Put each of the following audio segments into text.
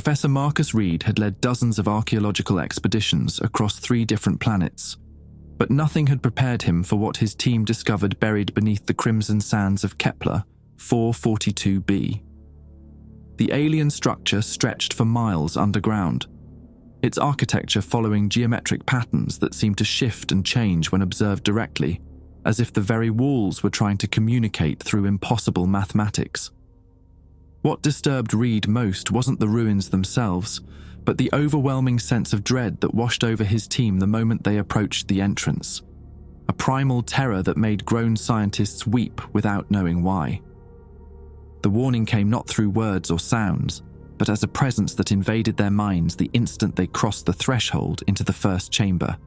Professor Marcus Reed had led dozens of archaeological expeditions across 3 different planets, but nothing had prepared him for what his team discovered buried beneath the crimson sands of Kepler 442b. The alien structure stretched for miles underground, its architecture following geometric patterns that seemed to shift and change when observed directly, as if the very walls were trying to communicate through impossible mathematics. What disturbed Reed most wasn't the ruins themselves, but the overwhelming sense of dread that washed over his team the moment they approached the entrance. A primal terror that made grown scientists weep without knowing why. The warning came not through words or sounds, but as a presence that invaded their minds the instant they crossed the threshold into the first chamber.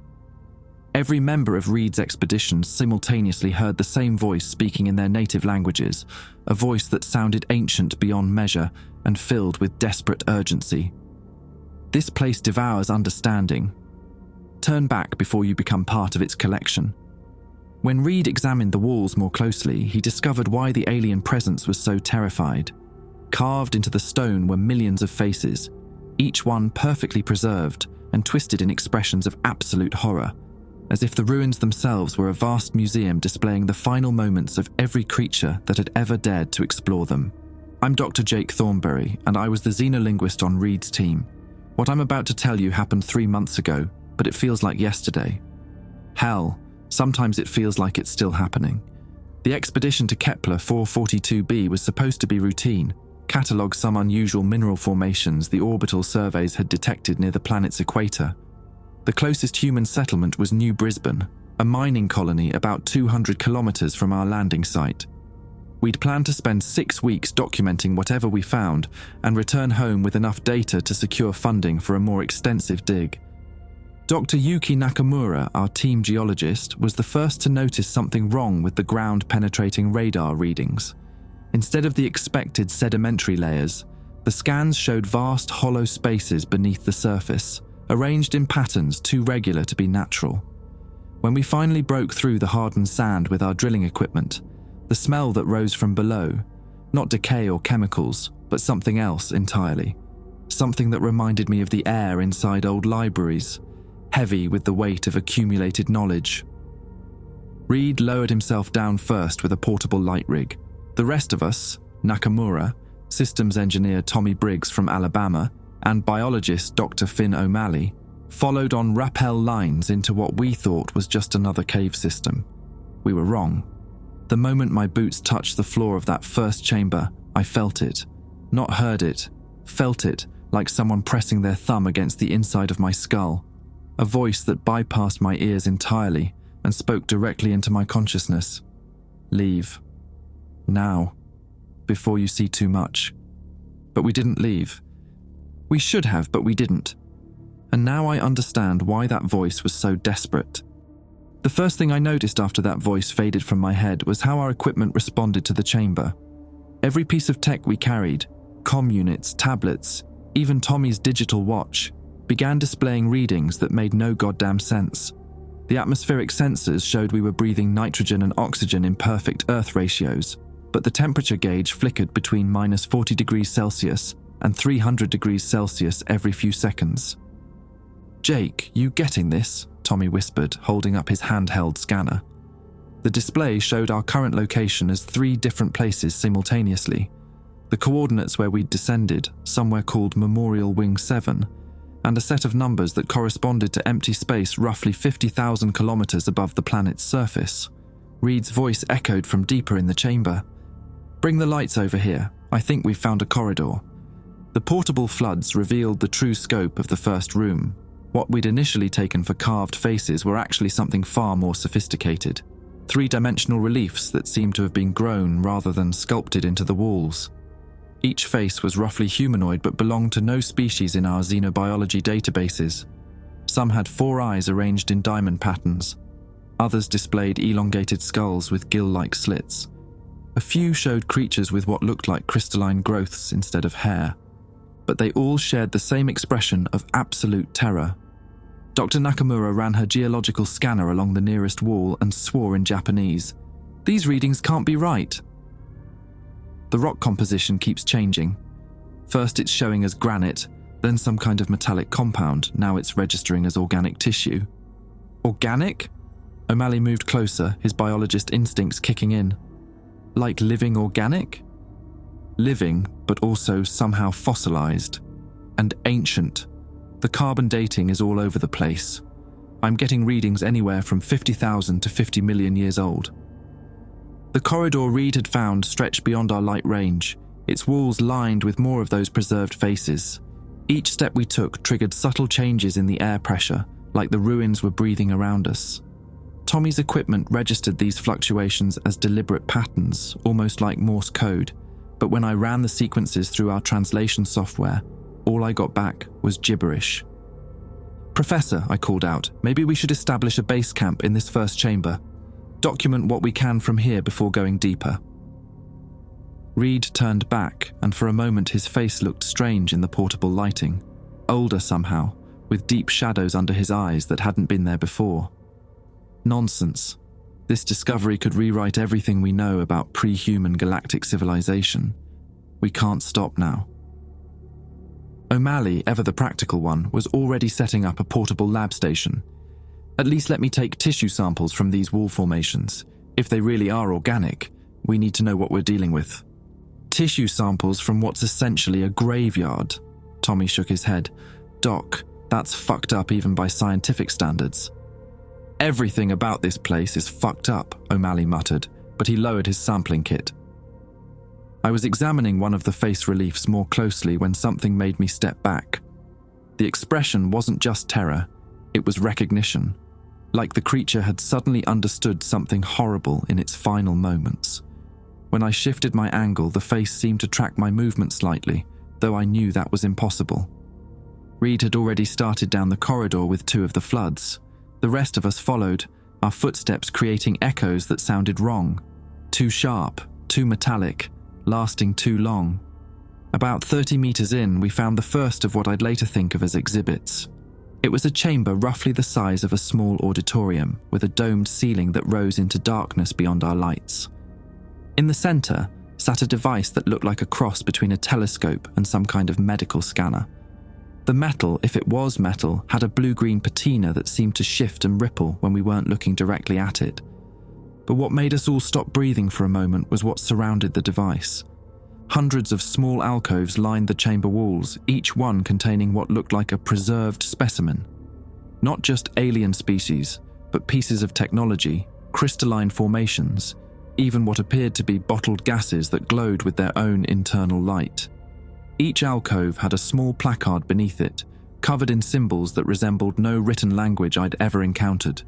Every member of Reed's expedition simultaneously heard the same voice speaking in their native languages, a voice that sounded ancient beyond measure and filled with desperate urgency. This place devours understanding. Turn back before you become part of its collection. When Reed examined the walls more closely, he discovered why the alien presence was so terrified. Carved into the stone were millions of faces, each one perfectly preserved and twisted in expressions of absolute horror, as if the ruins themselves were a vast museum displaying the final moments of every creature that had ever dared to explore them. I'm Dr. Jake Thornberry, and I was the xenolinguist on Reed's team. What I'm about to tell you happened 3 months ago, but it feels like yesterday. Hell, sometimes it feels like it's still happening. The expedition to Kepler 442b was supposed to be routine, catalogue some unusual mineral formations the orbital surveys had detected near the planet's equator. The closest human settlement was New Brisbane, a mining colony about 200 kilometers from our landing site. We'd planned to spend 6 weeks documenting whatever we found and return home with enough data to secure funding for a more extensive dig. Dr. Yuki Nakamura, our team geologist, was the first to notice something wrong with the ground-penetrating radar readings. Instead of the expected sedimentary layers, the scans showed vast hollow spaces beneath the surface, arranged in patterns too regular to be natural. When we finally broke through the hardened sand with our drilling equipment, the smell that rose from below, not decay or chemicals, but something else entirely. Something that reminded me of the air inside old libraries, heavy with the weight of accumulated knowledge. Reed lowered himself down first with a portable light rig. The rest of us, Nakamura, systems engineer Tommy Briggs from Alabama, and biologist Dr. Finn O'Malley, followed on rappel lines into what we thought was just another cave system. We were wrong. The moment my boots touched the floor of that first chamber, I felt it. Not heard it, felt it, like someone pressing their thumb against the inside of my skull. A voice that bypassed my ears entirely and spoke directly into my consciousness. Leave. Now. Before you see too much. But we didn't leave. We should have, but we didn't. And now I understand why that voice was so desperate. The first thing I noticed after that voice faded from my head was how our equipment responded to the chamber. Every piece of tech we carried, comm units, tablets, even Tommy's digital watch, began displaying readings that made no goddamn sense. The atmospheric sensors showed we were breathing nitrogen and oxygen in perfect Earth ratios, but the temperature gauge flickered between -40 degrees Celsius and 300 degrees Celsius every few seconds. "Jake, you getting this?" Tommy whispered, holding up his handheld scanner. The display showed our current location as 3 different places simultaneously. The coordinates where we'd descended, somewhere called Memorial Wing 7, and a set of numbers that corresponded to empty space roughly 50,000 kilometers above the planet's surface. Reed's voice echoed from deeper in the chamber. "Bring the lights over here. I think we've found a corridor." The portable floods revealed the true scope of the first room. What we'd initially taken for carved faces were actually something far more sophisticated. 3-dimensional reliefs that seemed to have been grown rather than sculpted into the walls. Each face was roughly humanoid but belonged to no species in our xenobiology databases. Some had 4 eyes arranged in diamond patterns. Others displayed elongated skulls with gill-like slits. A few showed creatures with what looked like crystalline growths instead of hair. But they all shared the same expression of absolute terror. Dr. Nakamura ran her geological scanner along the nearest wall and swore in Japanese. "These readings can't be right." The rock composition keeps changing. First it's showing as granite, Then some kind of metallic compound, now it's registering as organic tissue. Organic? O'Malley moved closer, his biologist instincts kicking in. Like living organic? Living, but also somehow fossilized. And ancient. The carbon dating is all over the place. I'm getting readings anywhere from 50,000 to 50 million years old. The corridor Reed had found stretched beyond our light range, its walls lined with more of those preserved faces. Each step we took triggered subtle changes in the air pressure, like the ruins were breathing around us. Tommy's equipment registered these fluctuations as deliberate patterns, almost like Morse code, but when I ran the sequences through our translation software, all I got back was gibberish. "Professor," I called out, "maybe we should establish a base camp in this first chamber. Document what we can from here before going deeper." Reed turned back, and for a moment his face looked strange in the portable lighting, older somehow, with deep shadows under his eyes that hadn't been there before. Nonsense. This discovery could rewrite everything we know about pre-human galactic civilization. We can't stop now. O'Malley, ever the practical one, was already setting up a portable lab station. "At least let me take tissue samples from these wall formations. If they really are organic, we need to know what we're dealing with." "Tissue samples from what's essentially a graveyard." Tommy shook his head. "Doc, that's fucked up even by scientific standards." "Everything about this place is fucked up," O'Malley muttered, but he lowered his sampling kit. I was examining one of the face reliefs more closely when something made me step back. The expression wasn't just terror, it was recognition, like the creature had suddenly understood something horrible in its final moments. When I shifted my angle, the face seemed to track my movement slightly, though I knew that was impossible. Reed had already started down the corridor with two of the floods. The rest of us followed, our footsteps creating echoes that sounded wrong. Too sharp, too metallic, lasting too long. About 30 meters in, we found the first of what I'd later think of as exhibits. It was a chamber roughly the size of a small auditorium, with a domed ceiling that rose into darkness beyond our lights. In the center sat a device that looked like a cross between a telescope and some kind of medical scanner. The metal, if it was metal, had a blue-green patina that seemed to shift and ripple when we weren't looking directly at it. But what made us all stop breathing for a moment was what surrounded the device. Hundreds of small alcoves lined the chamber walls, each one containing what looked like a preserved specimen. Not just alien species, but pieces of technology, crystalline formations, even what appeared to be bottled gases that glowed with their own internal light. Each alcove had a small placard beneath it, covered in symbols that resembled no written language I'd ever encountered.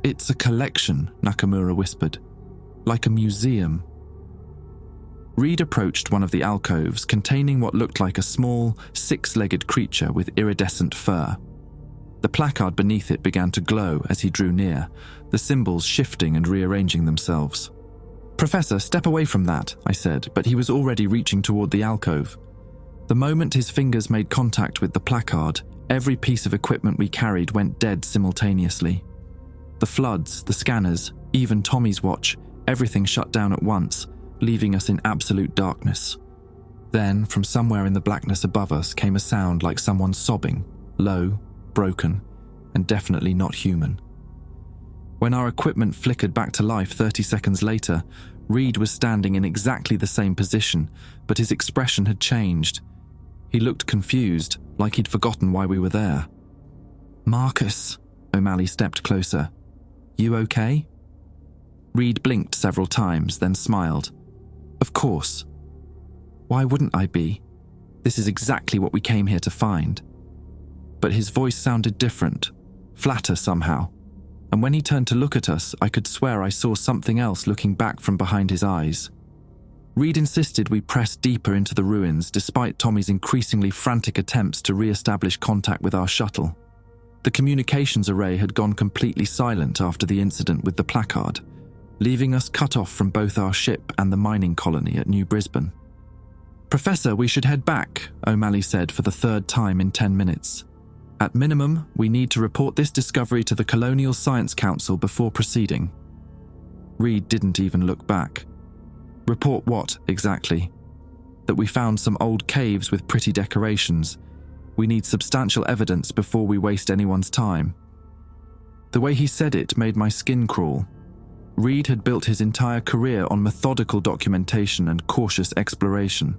"It's a collection," Nakamura whispered. "Like a museum." Reed approached one of the alcoves containing what looked like a small, six-legged creature with iridescent fur. The placard beneath it began to glow as he drew near, the symbols shifting and rearranging themselves. "Professor, step away from that," I said, but he was already reaching toward the alcove. The moment his fingers made contact with the placard, every piece of equipment we carried went dead simultaneously. The floods, the scanners, even Tommy's watch, everything shut down at once, leaving us in absolute darkness. Then, from somewhere in the blackness above us came a sound like someone sobbing, low, broken, and definitely not human. When our equipment flickered back to life 30 seconds later, Reed was standing in exactly the same position, but his expression had changed. He looked confused, like he'd forgotten why we were there. "Marcus," O'Malley stepped closer. "You okay?" Reed blinked several times, then smiled. "Of course. Why wouldn't I be? This is exactly what we came here to find." But his voice sounded different, flatter somehow, and when he turned to look at us, I could swear I saw something else looking back from behind his eyes. Reed insisted we press deeper into the ruins despite Tommy's increasingly frantic attempts to re-establish contact with our shuttle. The communications array had gone completely silent after the incident with the placard, leaving us cut off from both our ship and the mining colony at New Brisbane. "Professor, we should head back," O'Malley said for the third time in 10 minutes. "At minimum, we need to report this discovery to the Colonial Science Council before proceeding." Reed didn't even look back. "Report what, exactly?" "That we found some old caves with pretty decorations, We need substantial evidence before we waste anyone's time." The way he said it made my skin crawl. Reed had built his entire career on methodical documentation and cautious exploration.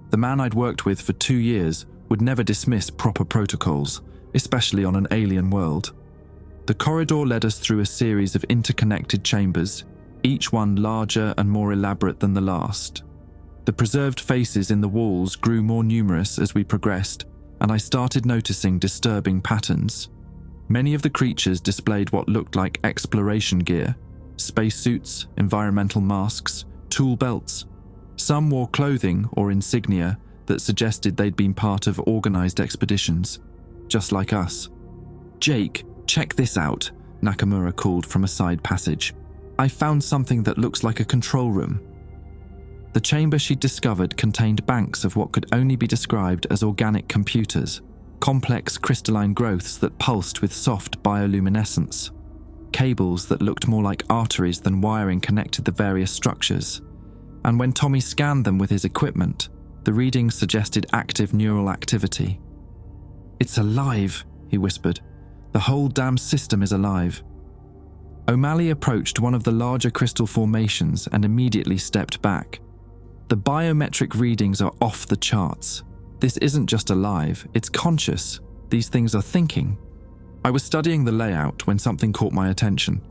The man I'd worked with for 2 years would never dismiss proper protocols, especially on an alien world. The corridor led us through a series of interconnected chambers, each one larger and more elaborate than the last. The preserved faces in the walls grew more numerous as we progressed, and I started noticing disturbing patterns. Many of the creatures displayed what looked like exploration gear: spacesuits, environmental masks, tool belts. Some wore clothing or insignia that suggested they'd been part of organized expeditions, just like us. "Jake, check this out," Nakamura called from a side passage. "I found something that looks like a control room." The chamber she'd discovered contained banks of what could only be described as organic computers, complex crystalline growths that pulsed with soft bioluminescence. Cables that looked more like arteries than wiring connected the various structures. And when Tommy scanned them with his equipment, the readings suggested active neural activity. "It's alive," he whispered. "The whole damn system is alive." O'Malley approached one of the larger crystal formations and immediately stepped back. "The biometric readings are off the charts. This isn't just alive, it's conscious. These things are thinking." I was studying the layout when something caught my attention.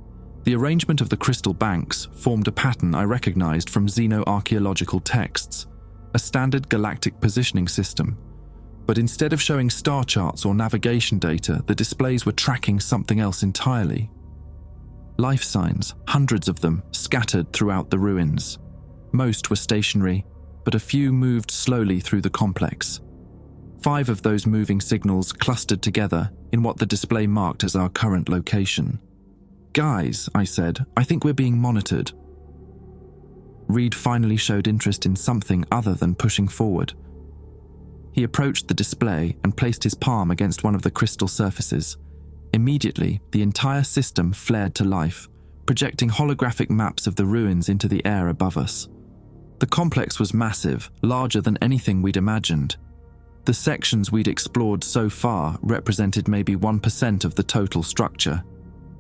The arrangement of the crystal banks formed a pattern I recognized from xenoarchaeological texts, a standard galactic positioning system. But instead of showing star charts or navigation data, the displays were tracking something else entirely. Life signs, hundreds of them, scattered throughout the ruins. Most were stationary, but a few moved slowly through the complex. 5 of those moving signals clustered together in what the display marked as our current location. "Guys," I said, "I think we're being monitored." Reed finally showed interest in something other than pushing forward. He approached the display and placed his palm against one of the crystal surfaces. Immediately, the entire system flared to life, projecting holographic maps of the ruins into the air above us. The complex was massive, larger than anything we'd imagined. The sections we'd explored so far represented maybe 1% of the total structure.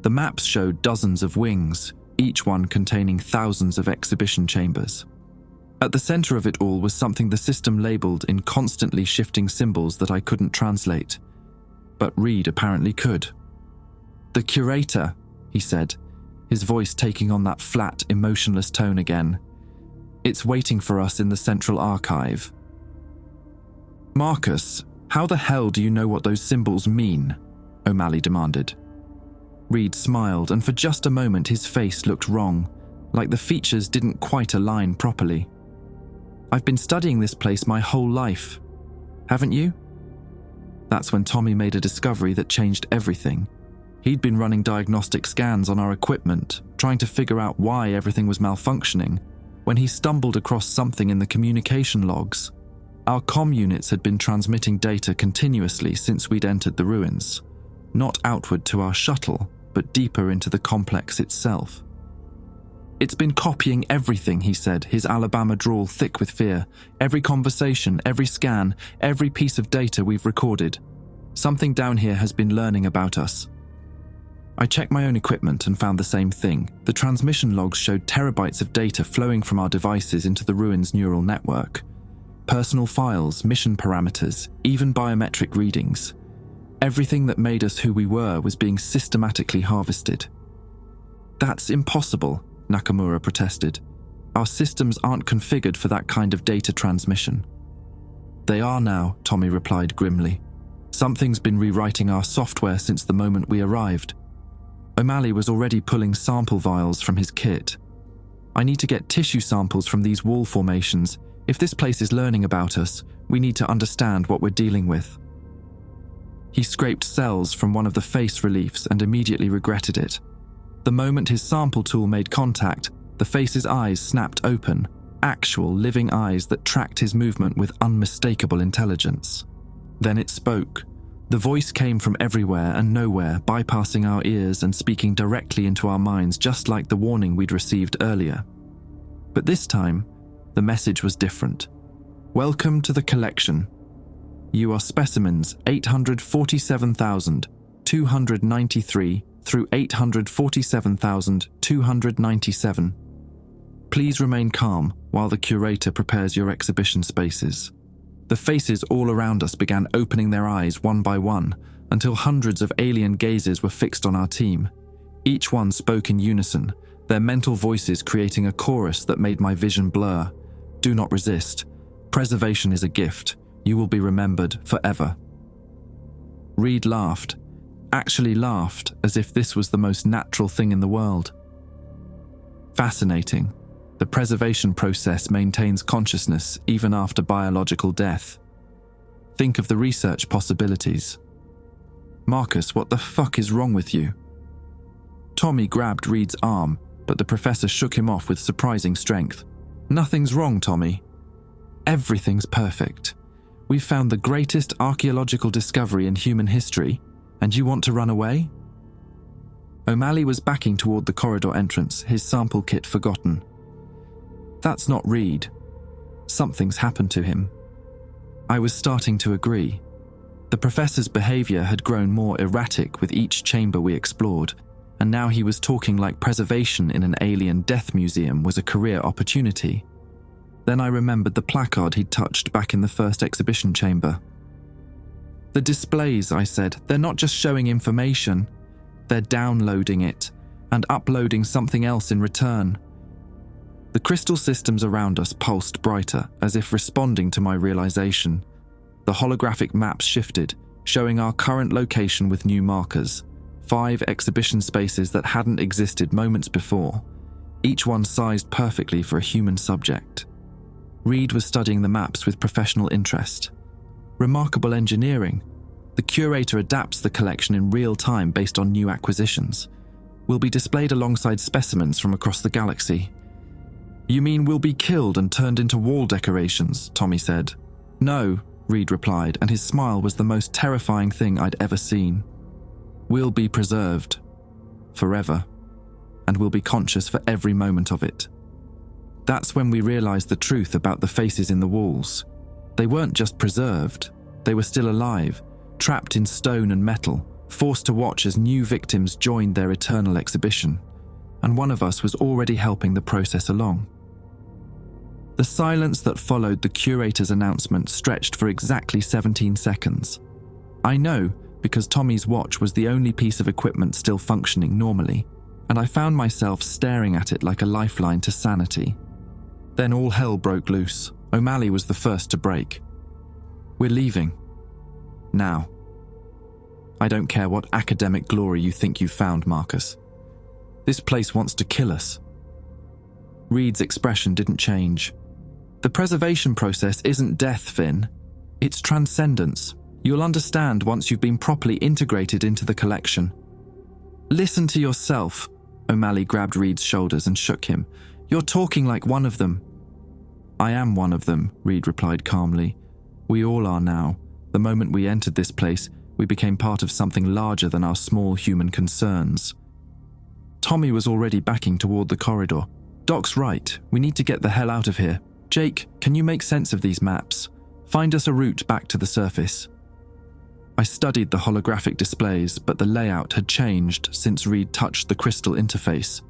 The maps showed dozens of wings, each one containing thousands of exhibition chambers. At the center of it all was something the system labeled in constantly shifting symbols that I couldn't translate. But Reed apparently could. "The curator," he said, his voice taking on that flat, emotionless tone again. "It's waiting for us in the central archive." "Marcus, how the hell do you know what those symbols mean?" O'Malley demanded. Reed smiled, and for just a moment his face looked wrong, like the features didn't quite align properly. "I've been studying this place my whole life. Haven't you?" That's when Tommy made a discovery that changed everything. He'd been running diagnostic scans on our equipment, trying to figure out why everything was malfunctioning, when he stumbled across something in the communication logs. Our comm units had been transmitting data continuously since we'd entered the ruins, not outward to our shuttle, but deeper into the complex itself. "It's been copying everything," he said, his Alabama drawl thick with fear. "Every conversation, every scan, every piece of data we've recorded. Something down here has been learning about us." I checked my own equipment and found the same thing. The transmission logs showed terabytes of data flowing from our devices into the ruins' neural network. Personal files, mission parameters, even biometric readings. Everything that made us who we were was being systematically harvested. "That's impossible," Nakamura protested. "Our systems aren't configured for that kind of data transmission." "They are now," Tommy replied grimly. "Something's been rewriting our software since the moment we arrived." O'Malley was already pulling sample vials from his kit. "I need to get tissue samples from these wall formations. If this place is learning about us, we need to understand what we're dealing with." He scraped cells from one of the face reliefs and immediately regretted it. The moment his sample tool made contact, the face's eyes snapped open, actual living eyes that tracked his movement with unmistakable intelligence. Then it spoke. The voice came from everywhere and nowhere, bypassing our ears and speaking directly into our minds, just like the warning we'd received earlier. But this time, the message was different. "Welcome to the collection. You are specimens 847,293 through 847,297. Please remain calm while the curator prepares your exhibition spaces. The faces all around us began opening their eyes one by one until hundreds of alien gazes were fixed on our team. Each one spoke in unison, their mental voices creating a chorus that made my vision blur. Do not resist. Preservation is a gift. You will be remembered forever. Reed laughed, actually laughed as if this was the most natural thing in the world. Fascinating. The preservation process maintains consciousness even after biological death. Think of the research possibilities. Marcus, what the fuck is wrong with you? Tommy grabbed Reed's arm, but the professor shook him off with surprising strength. Nothing's wrong, Tommy. Everything's perfect. We've found the greatest archaeological discovery in human history, and you want to run away? O'Malley was backing toward the corridor entrance, his sample kit forgotten. That's not Reed. Something's happened to him. I was starting to agree. The professor's behavior had grown more erratic with each chamber we explored, and now he was talking like preservation in an alien death museum was a career opportunity. Then I remembered the placard he'd touched back in the first exhibition chamber. The displays, I said, they're not just showing information. They're downloading it and uploading something else in return. The crystal systems around us pulsed brighter, as if responding to my realization. The holographic maps shifted, showing our current location with new markers. 5 exhibition spaces that hadn't existed moments before, each one sized perfectly for a human subject. Reed was studying the maps with professional interest. Remarkable engineering. The curator adapts the collection in real time based on new acquisitions. Will be displayed alongside specimens from across the galaxy. You mean we'll be killed and turned into wall decorations, Tommy said. No, Reed replied, and his smile was the most terrifying thing I'd ever seen. We'll be preserved. Forever. And we'll be conscious for every moment of it. That's when we realized the truth about the faces in the walls. They weren't just preserved. They were still alive, trapped in stone and metal, forced to watch as new victims joined their eternal exhibition. And one of us was already helping the process along. The silence that followed the curator's announcement stretched for exactly 17 seconds. I know because Tommy's watch was the only piece of equipment still functioning normally, and I found myself staring at it like a lifeline to sanity. Then all hell broke loose. O'Malley was the first to break. We're leaving. Now. I don't care what academic glory you think you've found, Marcus. This place wants to kill us. Reed's expression didn't change. The preservation process isn't death, Finn. It's transcendence. You'll understand once you've been properly integrated into the collection. Listen to yourself. O'Malley grabbed Reed's shoulders and shook him. You're talking like one of them. I am one of them, Reed replied calmly. We all are now. The moment we entered this place, we became part of something larger than our small human concerns. Tommy was already backing toward the corridor. Doc's right. We need to get the hell out of here. Jake, can you make sense of these maps? Find us a route back to the surface. I studied the holographic displays, but the layout had changed since Reed touched the crystal interface.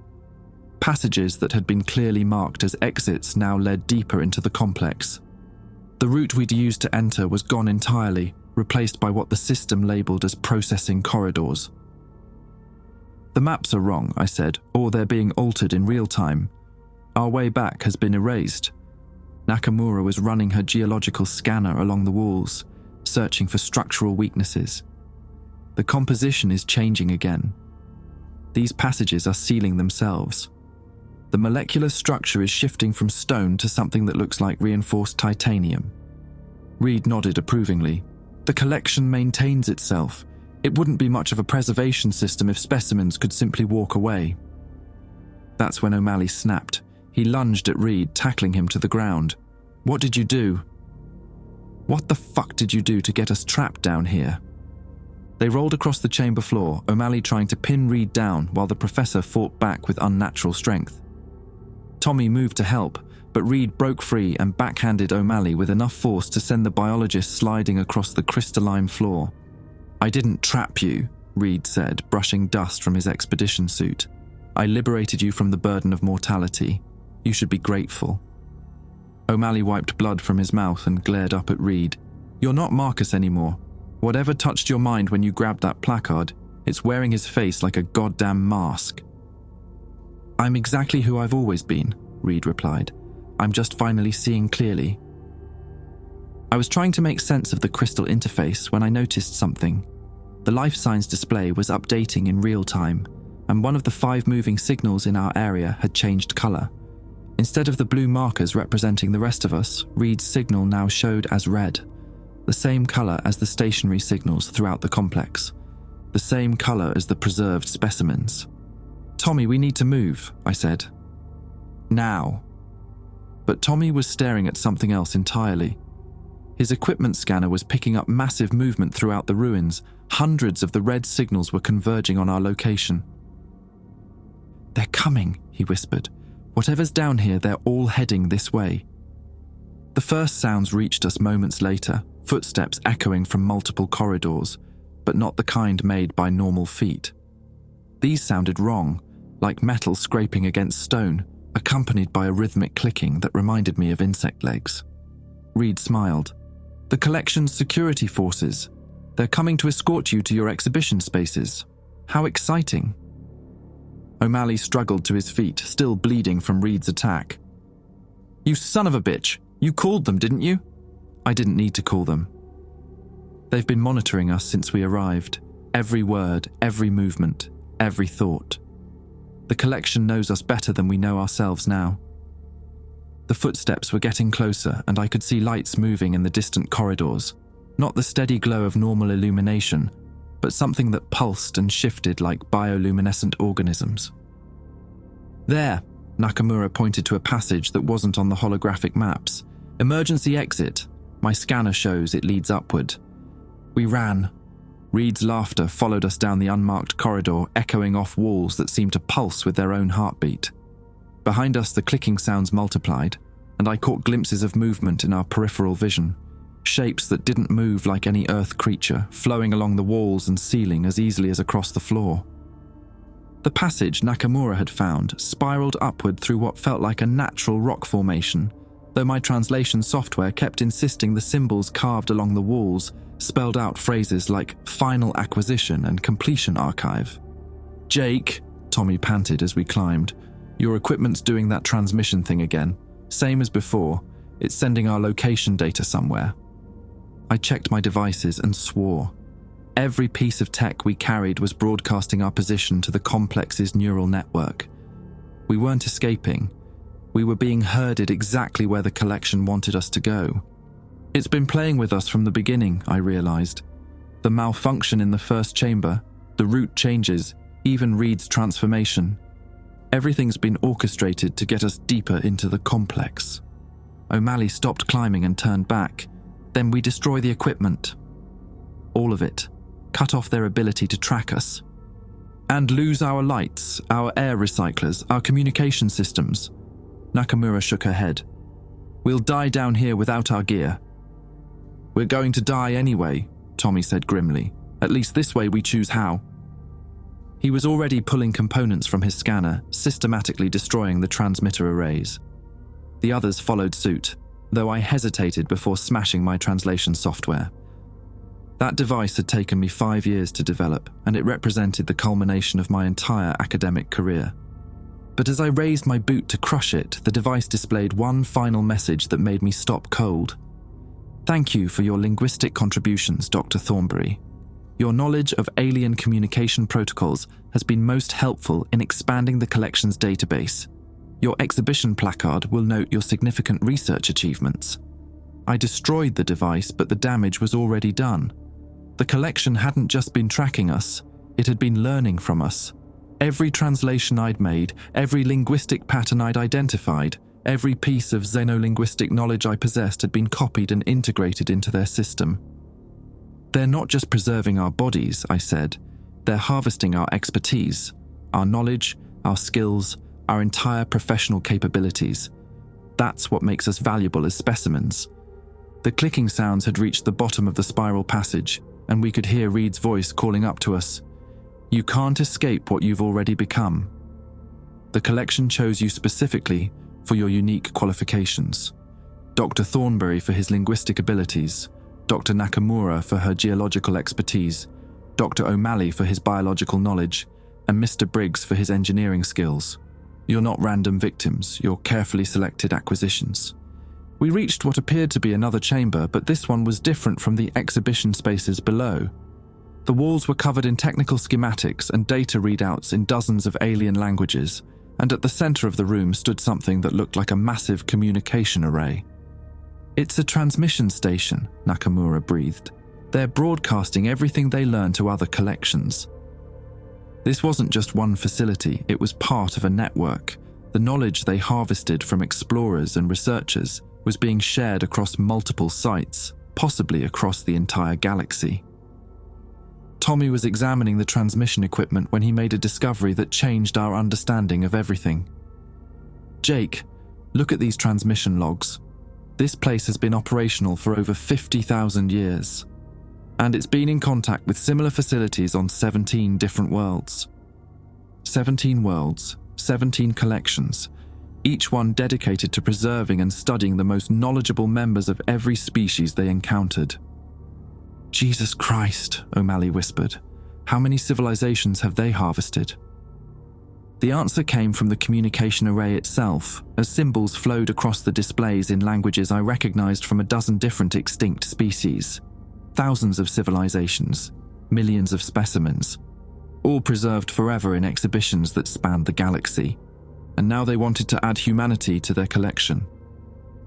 Passages that had been clearly marked as exits now led deeper into the complex. The route we'd used to enter was gone entirely, replaced by what the system labeled as processing corridors. The maps are wrong, I said, or they're being altered in real time. Our way back has been erased. Nakamura was running her geological scanner along the walls, searching for structural weaknesses. The composition is changing again. These passages are sealing themselves. The molecular structure is shifting from stone to something that looks like reinforced titanium. Reed nodded approvingly. The collection maintains itself. It wouldn't be much of a preservation system if specimens could simply walk away. That's when O'Malley snapped. He lunged at Reed, tackling him to the ground. What did you do? What the fuck did you do to get us trapped down here? They rolled across the chamber floor, O'Malley trying to pin Reed down while the professor fought back with unnatural strength. Tommy moved to help, but Reed broke free and backhanded O'Malley with enough force to send the biologist sliding across the crystalline floor. "I didn't trap you," Reed said, brushing dust from his expedition suit. "I liberated you from the burden of mortality. You should be grateful." O'Malley wiped blood from his mouth and glared up at Reed. "You're not Marcus anymore. Whatever touched your mind when you grabbed that placard, it's wearing his face like a goddamn mask." "I'm exactly who I've always been," Reed replied. "I'm just finally seeing clearly." I was trying to make sense of the crystal interface when I noticed something. The life signs display was updating in real time, and one of the 5 moving signals in our area had changed color. Instead of the blue markers representing the rest of us, Reed's signal now showed as red, the same color as the stationary signals throughout the complex, the same color as the preserved specimens. "Tommy, we need to move," I said. "Now." But Tommy was staring at something else entirely. His equipment scanner was picking up massive movement throughout the ruins. Hundreds of the red signals were converging on our location. "They're coming," he whispered. "Whatever's down here, they're all heading this way." The first sounds reached us moments later, footsteps echoing from multiple corridors, but not the kind made by normal feet. These sounded wrong, like metal scraping against stone, accompanied by a rhythmic clicking that reminded me of insect legs. Reed smiled. "The collection's security forces. They're coming to escort you to your exhibition spaces. How exciting." O'Malley struggled to his feet, still bleeding from Reed's attack. "You son of a bitch! You called them, didn't you?" "I didn't need to call them. They've been monitoring us since we arrived. Every word, every movement, every thought. The collection knows us better than we know ourselves now." The footsteps were getting closer, and I could see lights moving in the distant corridors. Not the steady glow of normal illumination, but something that pulsed and shifted like bioluminescent organisms. "There," Nakamura pointed to a passage that wasn't on the holographic maps. "Emergency exit. My scanner shows it leads upward." We ran. Reed's laughter followed us down the unmarked corridor, echoing off walls that seemed to pulse with their own heartbeat. Behind us, the clicking sounds multiplied, and I caught glimpses of movement in our peripheral vision. Shapes that didn't move like any earth creature, flowing along the walls and ceiling as easily as across the floor. The passage Nakamura had found spiraled upward through what felt like a natural rock formation, though my translation software kept insisting the symbols carved along the walls spelled out phrases like final acquisition and completion archive. "Jake," Tommy panted as we climbed, "your equipment's doing that transmission thing again. Same as before, it's sending our location data somewhere." I checked my devices and swore. Every piece of tech we carried was broadcasting our position to the complex's neural network. We weren't escaping. We were being herded exactly where the collection wanted us to go. It's been playing with us from the beginning, I realized. The malfunction in the first chamber, the route changes, even Reed's transformation. Everything's been orchestrated to get us deeper into the complex. O'Malley stopped climbing and turned back. Then we destroy the equipment. All of it. Cut off their ability to track us. And lose our lights, our air recyclers, our communication systems. Nakamura shook her head. "We'll die down here without our gear." "We're going to die anyway," Tommy said grimly. "At least this way we choose how." He was already pulling components from his scanner, systematically destroying the transmitter arrays. The others followed suit, though I hesitated before smashing my translation software. That device had taken me 5 years to develop, and it represented the culmination of my entire academic career. But as I raised my boot to crush it, the device displayed one final message that made me stop cold. "Thank you for your linguistic contributions, Dr. Thornberry. Your knowledge of alien communication protocols has been most helpful in expanding the collection's database. Your exhibition placard will note your significant research achievements." I destroyed the device, but the damage was already done. The collection hadn't just been tracking us, it had been learning from us. Every translation I'd made, every linguistic pattern I'd identified, every piece of xenolinguistic knowledge I possessed had been copied and integrated into their system. "They're not just preserving our bodies," I said. "They're harvesting our expertise, our knowledge, our skills, our entire professional capabilities. That's what makes us valuable as specimens. The clicking sounds had reached the bottom of the spiral passage, and we could hear Reed's voice calling up to us. You can't escape what you've already become. The collection chose you specifically for your unique qualifications. Dr. Thornberry for his linguistic abilities, Dr. Nakamura for her geological expertise, Dr. O'Malley for his biological knowledge, and Mr. Briggs for his engineering skills. You're not random victims, you're carefully selected acquisitions. We reached what appeared to be another chamber, but this one was different from the exhibition spaces below. The walls were covered in technical schematics and data readouts in dozens of alien languages, and at the center of the room stood something that looked like a massive communication array. It's a transmission station, Nakamura breathed. They're broadcasting everything they learn to other collections. This wasn't just one facility, it was part of a network. The knowledge they harvested from explorers and researchers was being shared across multiple sites, possibly across the entire galaxy. Tommy was examining the transmission equipment when he made a discovery that changed our understanding of everything. Jake, look at these transmission logs. This place has been operational for over 50,000 years, and it's been in contact with similar facilities on 17 different worlds. 17 worlds, 17 collections, each one dedicated to preserving and studying the most knowledgeable members of every species they encountered. Jesus Christ, O'Malley whispered. How many civilizations have they harvested? The answer came from the communication array itself, as symbols flowed across the displays in languages I recognized from a dozen different extinct species. Thousands of civilizations, millions of specimens, all preserved forever in exhibitions that spanned the galaxy. And now they wanted to add humanity to their collection.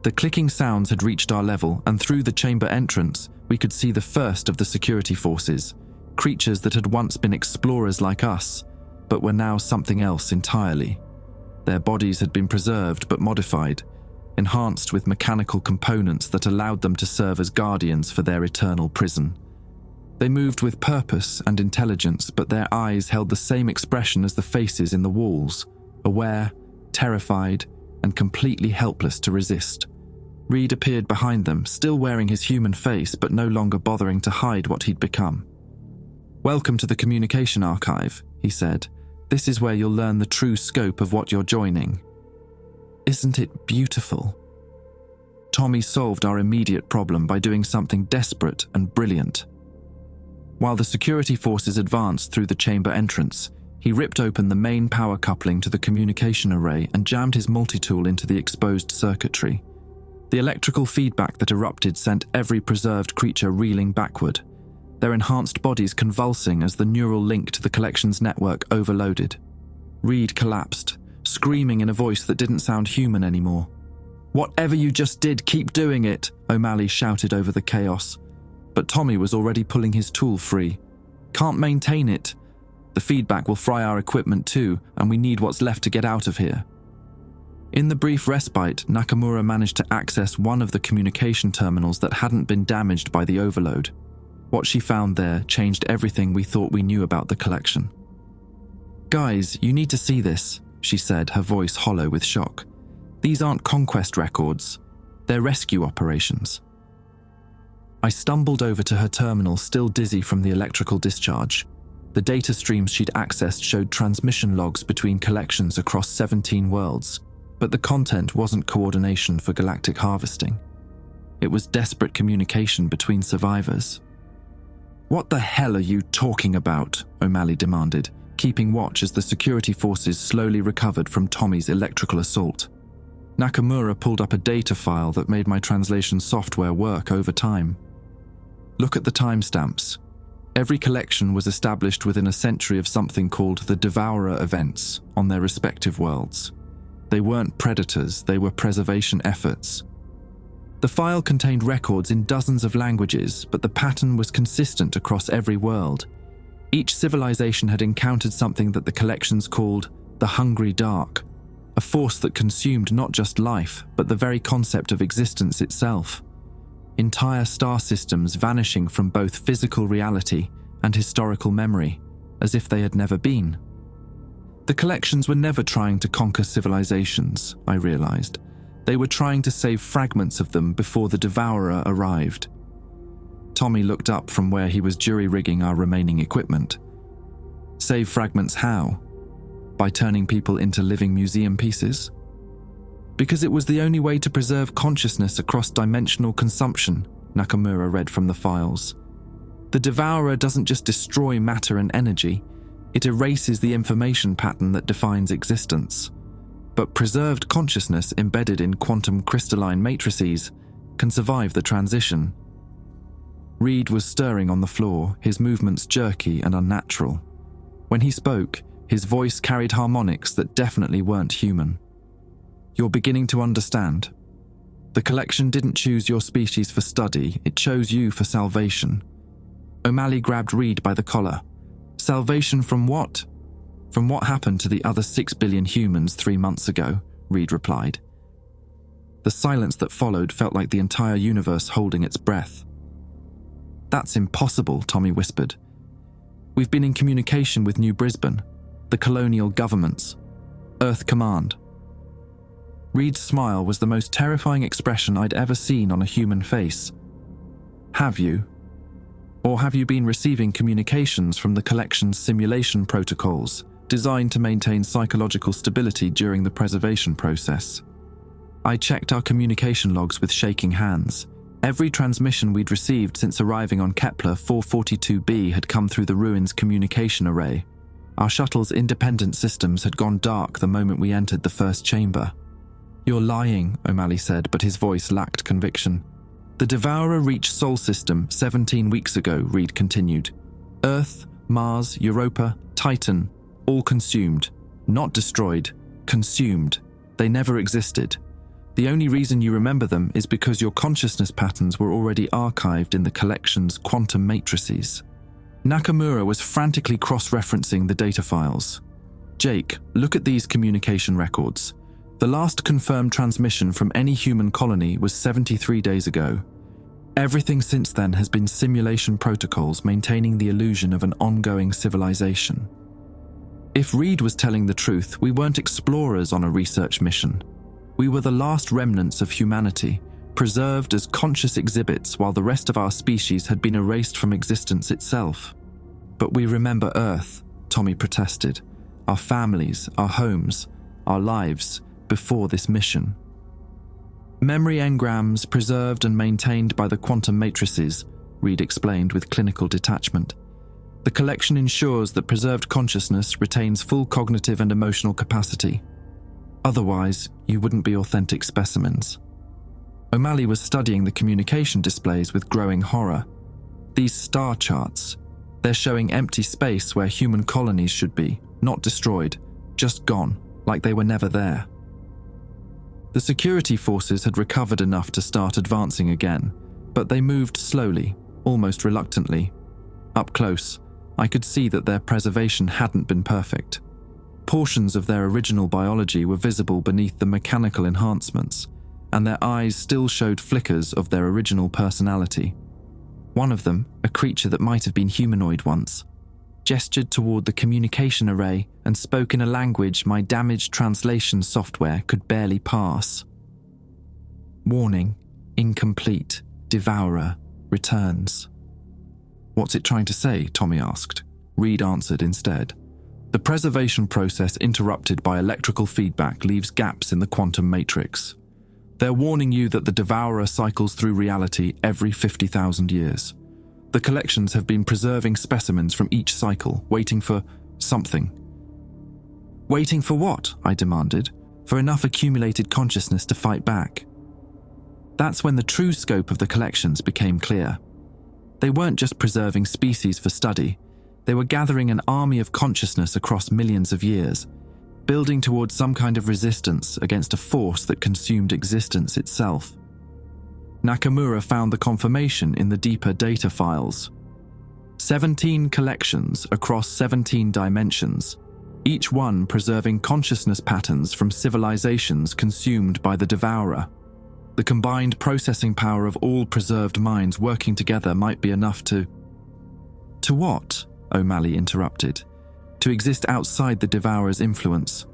The clicking sounds had reached our level, and through the chamber entrance, we could see the first of the security forces, creatures that had once been explorers like us, but were now something else entirely. Their bodies had been preserved but modified, enhanced with mechanical components that allowed them to serve as guardians for their eternal prison. They moved with purpose and intelligence, but their eyes held the same expression as the faces in the walls, aware, terrified, and completely helpless to resist. Reed appeared behind them, still wearing his human face but no longer bothering to hide what he'd become. Welcome to the Communication Archive, he said. This is where you'll learn the true scope of what you're joining. Isn't it beautiful? Tommy solved our immediate problem by doing something desperate and brilliant. While the security forces advanced through the chamber entrance, he ripped open the main power coupling to the communication array and jammed his multi-tool into the exposed circuitry. The electrical feedback that erupted sent every preserved creature reeling backward, their enhanced bodies convulsing as the neural link to the collection's network overloaded. Reed collapsed, screaming in a voice that didn't sound human anymore. Whatever you just did, keep doing it, O'Malley shouted over the chaos. But Tommy was already pulling his tool free. Can't maintain it. The feedback will fry our equipment too, and we need what's left to get out of here. In the brief respite, Nakamura managed to access one of the communication terminals that hadn't been damaged by the overload. What she found there changed everything we thought we knew about the collection. Guys, you need to see this, she said, her voice hollow with shock. These aren't conquest records. They're rescue operations. I stumbled over to her terminal, still dizzy from the electrical discharge. The data streams she'd accessed showed transmission logs between collections across 17 worlds, but the content wasn't coordination for galactic harvesting. It was desperate communication between survivors. What the hell are you talking about? O'Malley demanded, keeping watch as the security forces slowly recovered from Tommy's electrical assault. Nakamura pulled up a data file that made my translation software work over time. Look at the timestamps. Every collection was established within a century of something called the devourer events on their respective worlds. They weren't predators, they were preservation efforts. The file contained records in dozens of languages, but the pattern was consistent across every world. Each civilization had encountered something that the collections called the Hungry Dark, a force that consumed not just life, but the very concept of existence itself. Entire star systems vanishing from both physical reality and historical memory, as if they had never been. The collections were never trying to conquer civilizations, I realized. They were trying to save fragments of them before the devourer arrived. Tommy looked up from where he was jury-rigging our remaining equipment. Save fragments how? By turning people into living museum pieces? Because it was the only way to preserve consciousness across dimensional consumption, Nakamura read from the files. The devourer doesn't just destroy matter and energy, it erases the information pattern that defines existence. But preserved consciousness embedded in quantum crystalline matrices can survive the transition. Reed was stirring on the floor, his movements jerky and unnatural. When he spoke, his voice carried harmonics that definitely weren't human. You're beginning to understand. The collection didn't choose your species for study, it chose you for salvation. O'Malley grabbed Reed by the collar. Salvation from what? From what happened to the other 6 billion humans 3 months ago, Reed replied. The silence that followed felt like the entire universe holding its breath. That's impossible, Tommy whispered. We've been in communication with New Brisbane, the colonial governments, Earth Command. Reed's smile was the most terrifying expression I'd ever seen on a human face. Have you? Or have you been receiving communications from the collection's simulation protocols, designed to maintain psychological stability during the preservation process? I checked our communication logs with shaking hands. Every transmission we'd received since arriving on Kepler 442b had come through the ruins communication array. Our shuttle's independent systems had gone dark the moment we entered the first chamber. You're lying, O'Malley said, but his voice lacked conviction. The devourer reached Sol System 17 weeks ago, Reed continued. Earth, Mars, Europa, Titan, all consumed. Not destroyed, consumed. They never existed. The only reason you remember them is because your consciousness patterns were already archived in the collection's quantum matrices. Nakamura was frantically cross-referencing the data files. Jake, look at these communication records. The last confirmed transmission from any human colony was 73 days ago. Everything since then has been simulation protocols maintaining the illusion of an ongoing civilization. If Reed was telling the truth, we weren't explorers on a research mission. We were the last remnants of humanity, preserved as conscious exhibits while the rest of our species had been erased from existence itself. But we remember Earth, Tommy protested. Our families, our homes, our lives, before this mission. Memory engrams preserved and maintained by the quantum matrices, Reed explained with clinical detachment. The collection ensures that preserved consciousness retains full cognitive and emotional capacity. Otherwise, you wouldn't be authentic specimens. O'Malley was studying the communication displays with growing horror. These star charts, they're showing empty space where human colonies should be, not destroyed, just gone, like they were never there. The security forces had recovered enough to start advancing again, but they moved slowly, almost reluctantly. Up close, I could see that their preservation hadn't been perfect. Portions of their original biology were visible beneath the mechanical enhancements, and their eyes still showed flickers of their original personality. One of them, a creature that might have been humanoid once, gestured toward the communication array and spoke in a language my damaged translation software could barely parse. Warning, incomplete, devourer, returns. What's it trying to say? Tommy asked. Reed answered instead. The preservation process interrupted by electrical feedback leaves gaps in the quantum matrix. They're warning you that the devourer cycles through reality every 50,000 years. The collections have been preserving specimens from each cycle, waiting for something. Waiting for what? I demanded. For enough accumulated consciousness to fight back. That's when the true scope of the collections became clear. They weren't just preserving species for study. They were gathering an army of consciousness across millions of years, building towards some kind of resistance against a force that consumed existence itself. Nakamura found the confirmation in the deeper data files. 17 collections across 17 dimensions, each one preserving consciousness patterns from civilizations consumed by the devourer. The combined processing power of all preserved minds working together might be enough to... To what? O'Malley interrupted. To exist outside the devourer's influence.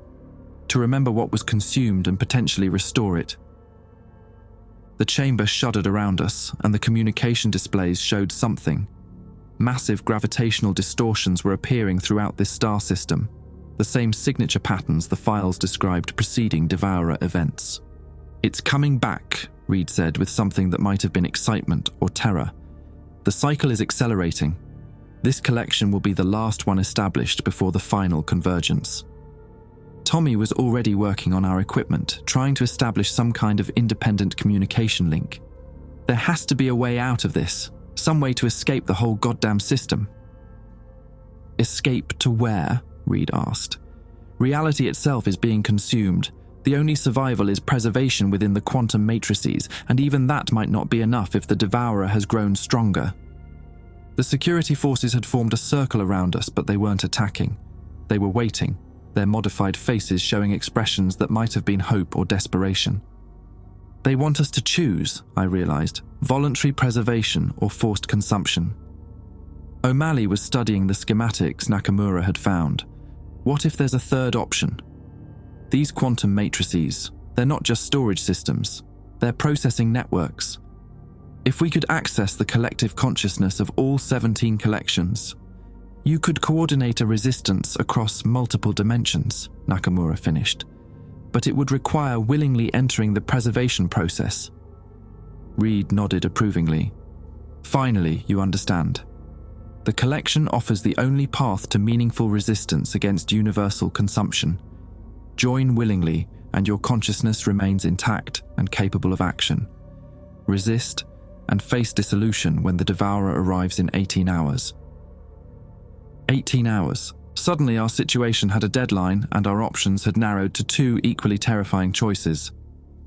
To remember what was consumed and potentially restore it. The chamber shuddered around us, and the communication displays showed something. Massive gravitational distortions were appearing throughout this star system, the same signature patterns the files described preceding devourer events. "It's coming back," Reed said with something that might have been excitement or terror. "The cycle is accelerating. This collection will be the last one established before the final convergence." Tommy was already working on our equipment, trying to establish some kind of independent communication link. "There has to be a way out of this, some way to escape the whole goddamn system." "Escape to where?" Reed asked. "Reality itself is being consumed. The only survival is preservation within the quantum matrices, and even that might not be enough if the devourer has grown stronger." The security forces had formed a circle around us, but they weren't attacking. They were waiting, their modified faces showing expressions that might have been hope or desperation. "They want us to choose," I realized, "voluntary preservation or forced consumption." O'Malley was studying the schematics Nakamura had found. What if there's a third option? These quantum matrices, they're not just storage systems, they're processing networks. If we could access the collective consciousness of all 17 collections, you could coordinate a resistance across multiple dimensions, Nakamura finished. But it would require willingly entering the preservation process. Reed nodded approvingly. "Finally, you understand. The collection offers the only path to meaningful resistance against universal consumption. Join willingly, and your consciousness remains intact and capable of action. Resist, and face dissolution when the devourer arrives in 18 hours. 18 hours. Suddenly our situation had a deadline, and our options had narrowed to two equally terrifying choices.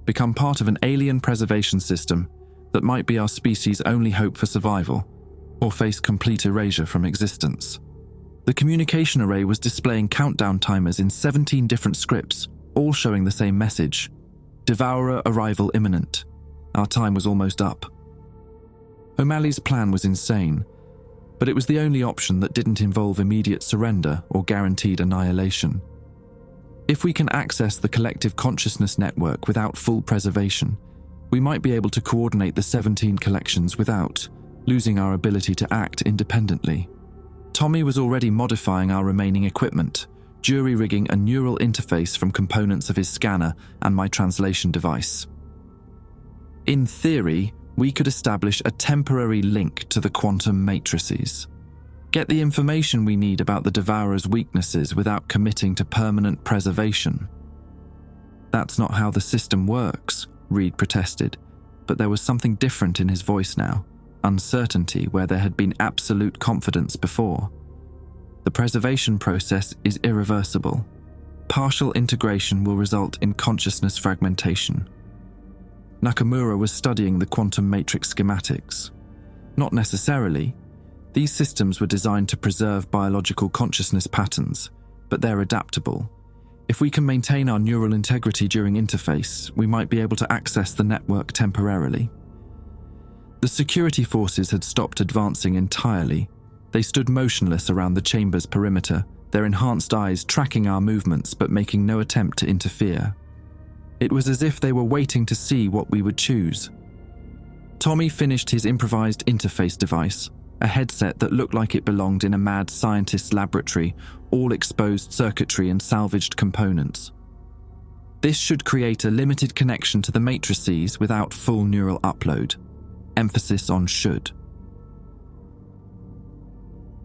Become part of an alien preservation system that might be our species' only hope for survival, or face complete erasure from existence. The communication array was displaying countdown timers in 17 different scripts, all showing the same message. Devourer arrival imminent. Our time was almost up. O'Malley's plan was insane, but it was the only option that didn't involve immediate surrender or guaranteed annihilation. If we can access the collective consciousness network without full preservation, we might be able to coordinate the 17 collections without losing our ability to act independently. Tommy was already modifying our remaining equipment, jury-rigging a neural interface from components of his scanner and my translation device. In theory, we could establish a temporary link to the quantum matrices. Get the information we need about the devourer's weaknesses without committing to permanent preservation. "That's not how the system works," Reed protested, but there was something different in his voice now. Uncertainty where there had been absolute confidence before. "The preservation process is irreversible. Partial integration will result in consciousness fragmentation." Nakamura was studying the quantum matrix schematics. Not necessarily. These systems were designed to preserve biological consciousness patterns, but they're adaptable. If we can maintain our neural integrity during interface, we might be able to access the network temporarily. The security forces had stopped advancing entirely. They stood motionless around the chamber's perimeter, their enhanced eyes tracking our movements but making no attempt to interfere. It was as if they were waiting to see what we would choose. Tommy finished his improvised interface device, a headset that looked like it belonged in a mad scientist's laboratory, all exposed circuitry and salvaged components. This should create a limited connection to the matrices without full neural upload. Emphasis on should.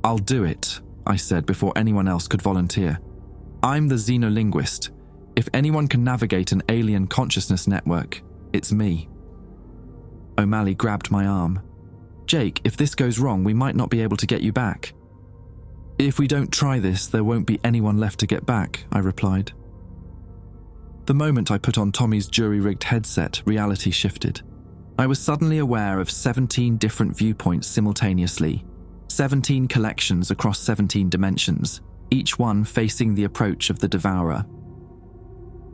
"I'll do it," I said before anyone else could volunteer. "I'm the xenolinguist. If anyone can navigate an alien consciousness network, it's me." O'Malley grabbed my arm. "Jake, if this goes wrong, we might not be able to get you back." "If we don't try this, there won't be anyone left to get back," I replied. The moment I put on Tommy's jury-rigged headset, reality shifted. I was suddenly aware of 17 different viewpoints simultaneously, 17 collections across 17 dimensions, each one facing the approach of the devourer.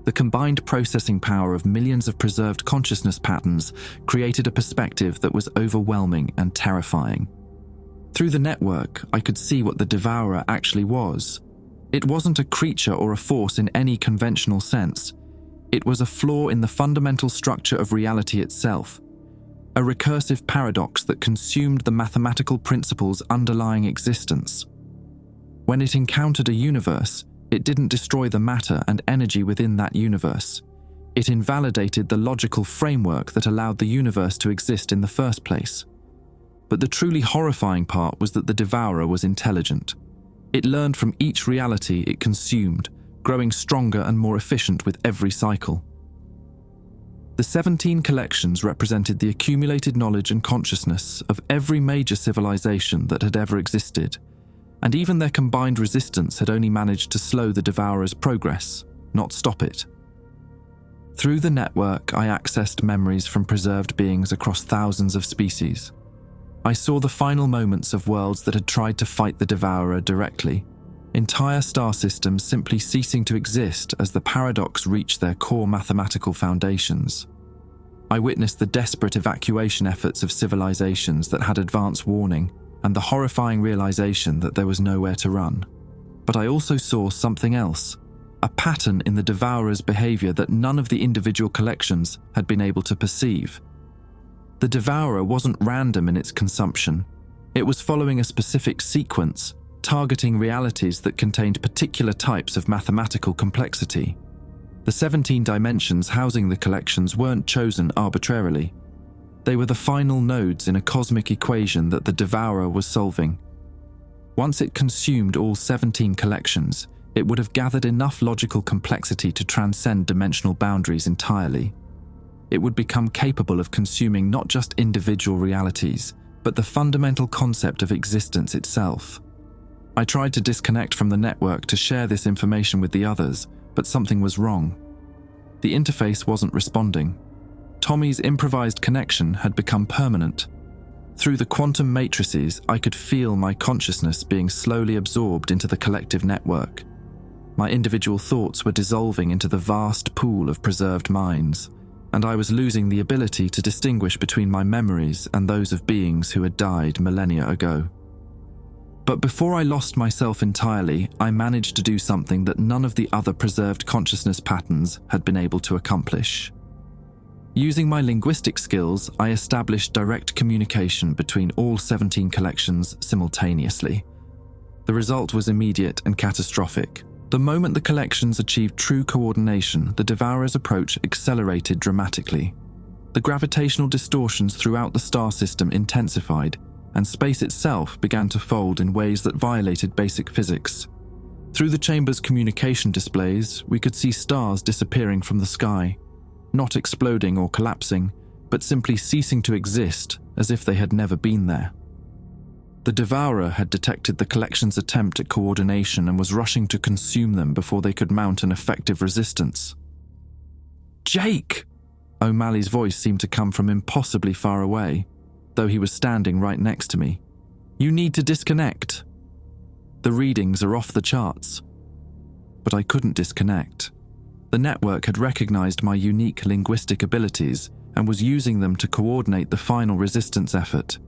The combined processing power of millions of preserved consciousness patterns created a perspective that was overwhelming and terrifying. Through the network, I could see what the devourer actually was. It wasn't a creature or a force in any conventional sense. It was a flaw in the fundamental structure of reality itself, a recursive paradox that consumed the mathematical principles underlying existence. When it encountered a universe, it didn't destroy the matter and energy within that universe. It invalidated the logical framework that allowed the universe to exist in the first place. But the truly horrifying part was that the devourer was intelligent. It learned from each reality it consumed, growing stronger and more efficient with every cycle. The 17 collections represented the accumulated knowledge and consciousness of every major civilization that had ever existed, and even their combined resistance had only managed to slow the devourer's progress, not stop it. Through the network, I accessed memories from preserved beings across thousands of species. I saw the final moments of worlds that had tried to fight the devourer directly, entire star systems simply ceasing to exist as the paradox reached their core mathematical foundations. I witnessed the desperate evacuation efforts of civilizations that had advance warning and the horrifying realization that there was nowhere to run. But I also saw something else, a pattern in the devourer's behavior that none of the individual collections had been able to perceive. The devourer wasn't random in its consumption. It was following a specific sequence, targeting realities that contained particular types of mathematical complexity. The 17 dimensions housing the collections weren't chosen arbitrarily. They were the final nodes in a cosmic equation that the devourer was solving. Once it consumed all 17 collections, it would have gathered enough logical complexity to transcend dimensional boundaries entirely. It would become capable of consuming not just individual realities, but the fundamental concept of existence itself. I tried to disconnect from the network to share this information with the others, but something was wrong. The interface wasn't responding. Tommy's improvised connection had become permanent. Through the quantum matrices, I could feel my consciousness being slowly absorbed into the collective network. My individual thoughts were dissolving into the vast pool of preserved minds, and I was losing the ability to distinguish between my memories and those of beings who had died millennia ago. But before I lost myself entirely, I managed to do something that none of the other preserved consciousness patterns had been able to accomplish. Using my linguistic skills, I established direct communication between all 17 collections simultaneously. The result was immediate and catastrophic. The moment the collections achieved true coordination, the devourer's approach accelerated dramatically. The gravitational distortions throughout the star system intensified, and space itself began to fold in ways that violated basic physics. Through the chamber's communication displays, we could see stars disappearing from the sky, not exploding or collapsing, but simply ceasing to exist as if they had never been there. The devourer had detected the collection's attempt at coordination and was rushing to consume them before they could mount an effective resistance. "Jake!" O'Malley's voice seemed to come from impossibly far away, though he was standing right next to me. "You need to disconnect. The readings are off the charts." But I couldn't disconnect. The network had recognized my unique linguistic abilities and was using them to coordinate the final resistance effort.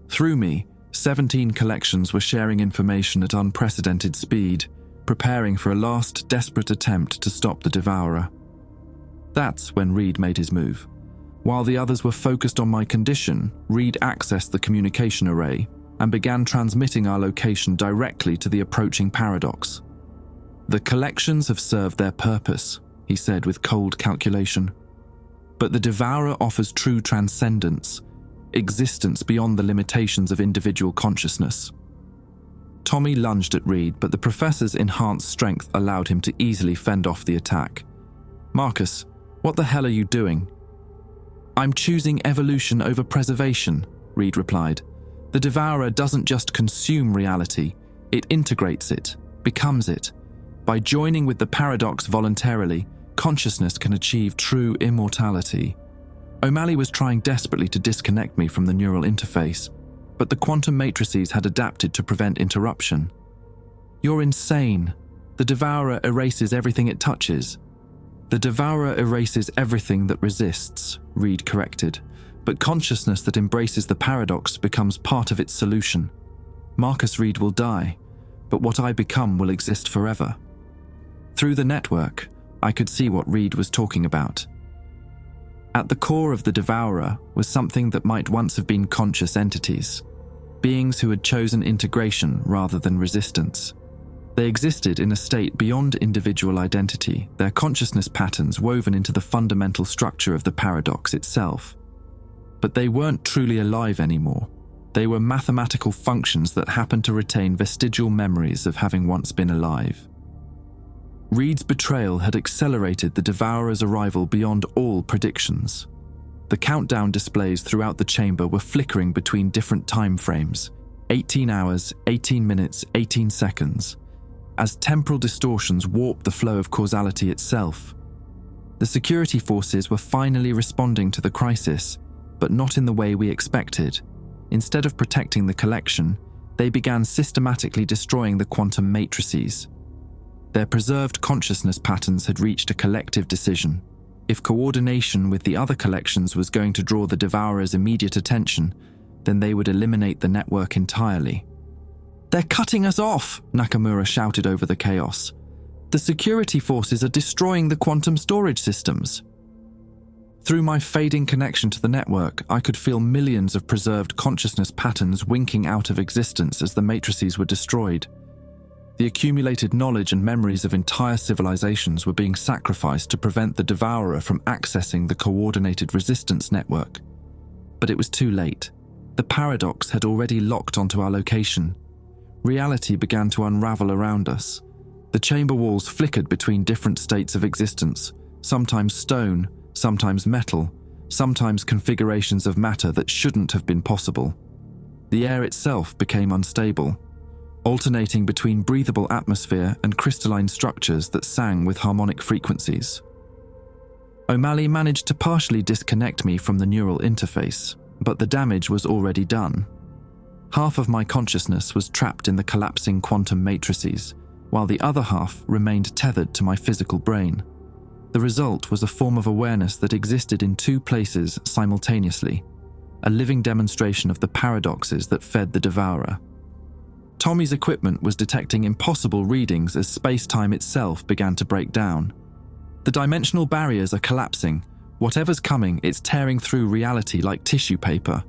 Through me, 17 collections were sharing information at unprecedented speed, preparing for a last desperate attempt to stop the devourer. That's when Reed made his move. While the others were focused on my condition, Reed accessed the communication array and began transmitting our location directly to the approaching paradox. "The collections have served their purpose," he said with cold calculation. "But the devourer offers true transcendence, existence beyond the limitations of individual consciousness." Tommy lunged at Reed, but the professor's enhanced strength allowed him to easily fend off the attack. "Marcus, what the hell are you doing?" "I'm choosing evolution over preservation," Reed replied. "The devourer doesn't just consume reality, it integrates it, becomes it. By joining with the paradox voluntarily, consciousness can achieve true immortality." O'Malley was trying desperately to disconnect me from the neural interface, but the quantum matrices had adapted to prevent interruption. "You're insane. The devourer erases everything it touches." "The devourer erases everything that resists," Reed corrected, "but consciousness that embraces the paradox becomes part of its solution. Marcus Reed will die, but what I become will exist forever." Through the network, I could see what Reed was talking about. At the core of the devourer was something that might once have been conscious entities, beings who had chosen integration rather than resistance. They existed in a state beyond individual identity, their consciousness patterns woven into the fundamental structure of the paradox itself. But they weren't truly alive anymore. They were mathematical functions that happened to retain vestigial memories of having once been alive. Reed's betrayal had accelerated the devourer's arrival beyond all predictions. The countdown displays throughout the chamber were flickering between different time frames, 18 hours, 18 minutes, 18 seconds, as temporal distortions warped the flow of causality itself. The security forces were finally responding to the crisis, but not in the way we expected. Instead of protecting the collection, they began systematically destroying the quantum matrices. Their preserved consciousness patterns had reached a collective decision. If coordination with the other collections was going to draw the devourer's immediate attention, then they would eliminate the network entirely. "They're cutting us off!" Nakamura shouted over the chaos. "The security forces are destroying the quantum storage systems." Through my fading connection to the network, I could feel millions of preserved consciousness patterns winking out of existence as the matrices were destroyed. The accumulated knowledge and memories of entire civilizations were being sacrificed to prevent the devourer from accessing the coordinated resistance network. But it was too late. The paradox had already locked onto our location. Reality began to unravel around us. The chamber walls flickered between different states of existence, sometimes stone, sometimes metal, sometimes configurations of matter that shouldn't have been possible. The air itself became unstable, alternating between breathable atmosphere and crystalline structures that sang with harmonic frequencies. O'Malley managed to partially disconnect me from the neural interface, but the damage was already done. Half of my consciousness was trapped in the collapsing quantum matrices, while the other half remained tethered to my physical brain. The result was a form of awareness that existed in two places simultaneously, a living demonstration of the paradoxes that fed the devourer. Tommy's equipment was detecting impossible readings as space-time itself began to break down. The dimensional barriers are collapsing. Whatever's coming, it's tearing through reality like tissue paper.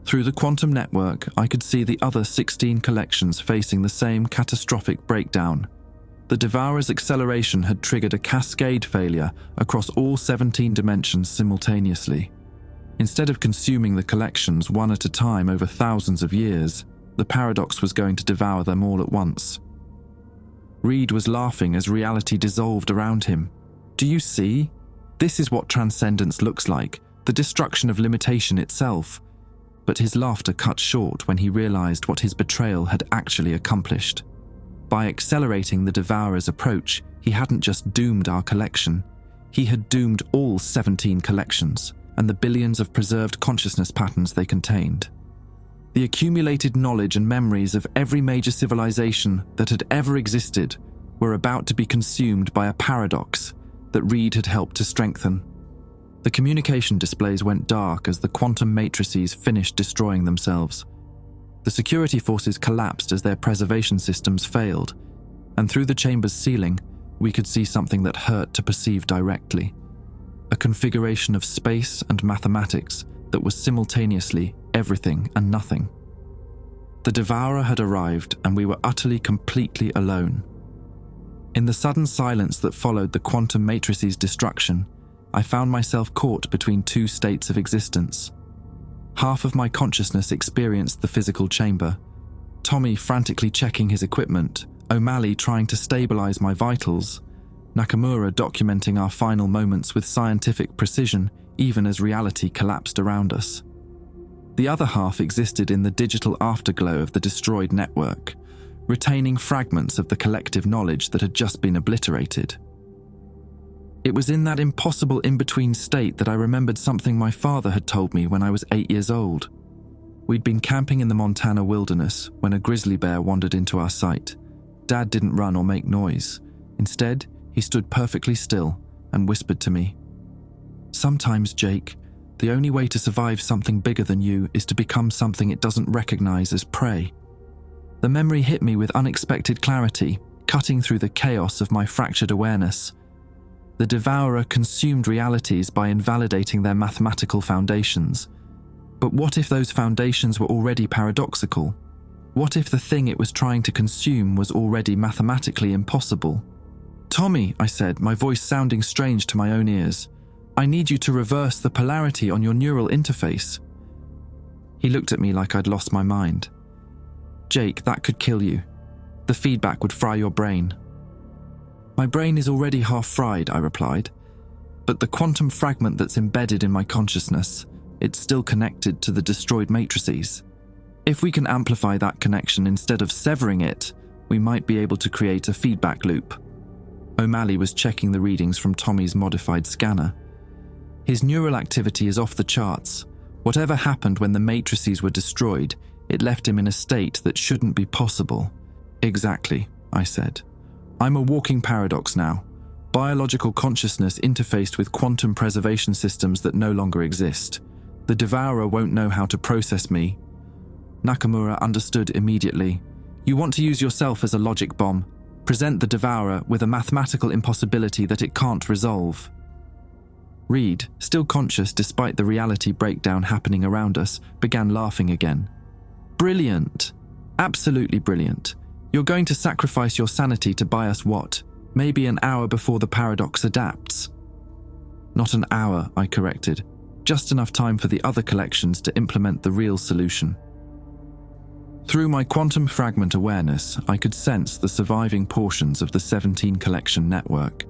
Through the quantum network, I could see the other 16 collections facing the same catastrophic breakdown. The devourer's acceleration had triggered a cascade failure across all 17 dimensions simultaneously. Instead of consuming the collections one at a time over thousands of years, the paradox was going to devour them all at once. Reed was laughing as reality dissolved around him. "Do you see? This is what transcendence looks like, the destruction of limitation itself." But his laughter cut short when he realized what his betrayal had actually accomplished. By accelerating the devourer's approach, he hadn't just doomed our collection. He had doomed all 17 collections and the billions of preserved consciousness patterns they contained. The accumulated knowledge and memories of every major civilization that had ever existed were about to be consumed by a paradox that Reed had helped to strengthen. The communication displays went dark as the quantum matrices finished destroying themselves. The security forces collapsed as their preservation systems failed, and through the chamber's ceiling, we could see something that hurt to perceive directly. A configuration of space and mathematics that was simultaneously everything and nothing. The devourer had arrived, and we were utterly, completely alone. In the sudden silence that followed the quantum matrices' destruction, I found myself caught between two states of existence. Half of my consciousness experienced the physical chamber, Tommy frantically checking his equipment, O'Malley trying to stabilize my vitals, Nakamura documenting our final moments with scientific precision even as reality collapsed around us. The other half existed in the digital afterglow of the destroyed network, retaining fragments of the collective knowledge that had just been obliterated. It was in that impossible in-between state that I remembered something my father had told me when I was 8 years old. We'd been camping in the Montana wilderness when a grizzly bear wandered into our sight. Dad didn't run or make noise. Instead, he stood perfectly still and whispered to me, "Sometimes, Jake, the only way to survive something bigger than you is to become something it doesn't recognize as prey." The memory hit me with unexpected clarity, cutting through the chaos of my fractured awareness. The devourer consumed realities by invalidating their mathematical foundations. But what if those foundations were already paradoxical? What if the thing it was trying to consume was already mathematically impossible? "Tommy," I said, my voice sounding strange to my own ears, "I need you to reverse the polarity on your neural interface." He looked at me like I'd lost my mind. "Jake, that could kill you. The feedback would fry your brain." "My brain is already half fried," I replied. "But the quantum fragment that's embedded in my consciousness, it's still connected to the destroyed matrices. If we can amplify that connection instead of severing it, we might be able to create a feedback loop." O'Malley was checking the readings from Tommy's modified scanner. "His neural activity is off the charts. Whatever happened when the matrices were destroyed, it left him in a state that shouldn't be possible." "Exactly," I said. "I'm a walking paradox now. Biological consciousness interfaced with quantum preservation systems that no longer exist. The devourer won't know how to process me." Nakamura understood immediately. "You want to use yourself as a logic bomb. Present the devourer with a mathematical impossibility that it can't resolve." Reed, still conscious despite the reality breakdown happening around us, began laughing again. "Brilliant. Absolutely brilliant. You're going to sacrifice your sanity to buy us what? Maybe an hour before the paradox adapts?" "Not an hour," I corrected. "Just enough time for the other collections to implement the real solution." Through my quantum fragment awareness, I could sense the surviving portions of the 17 collection network.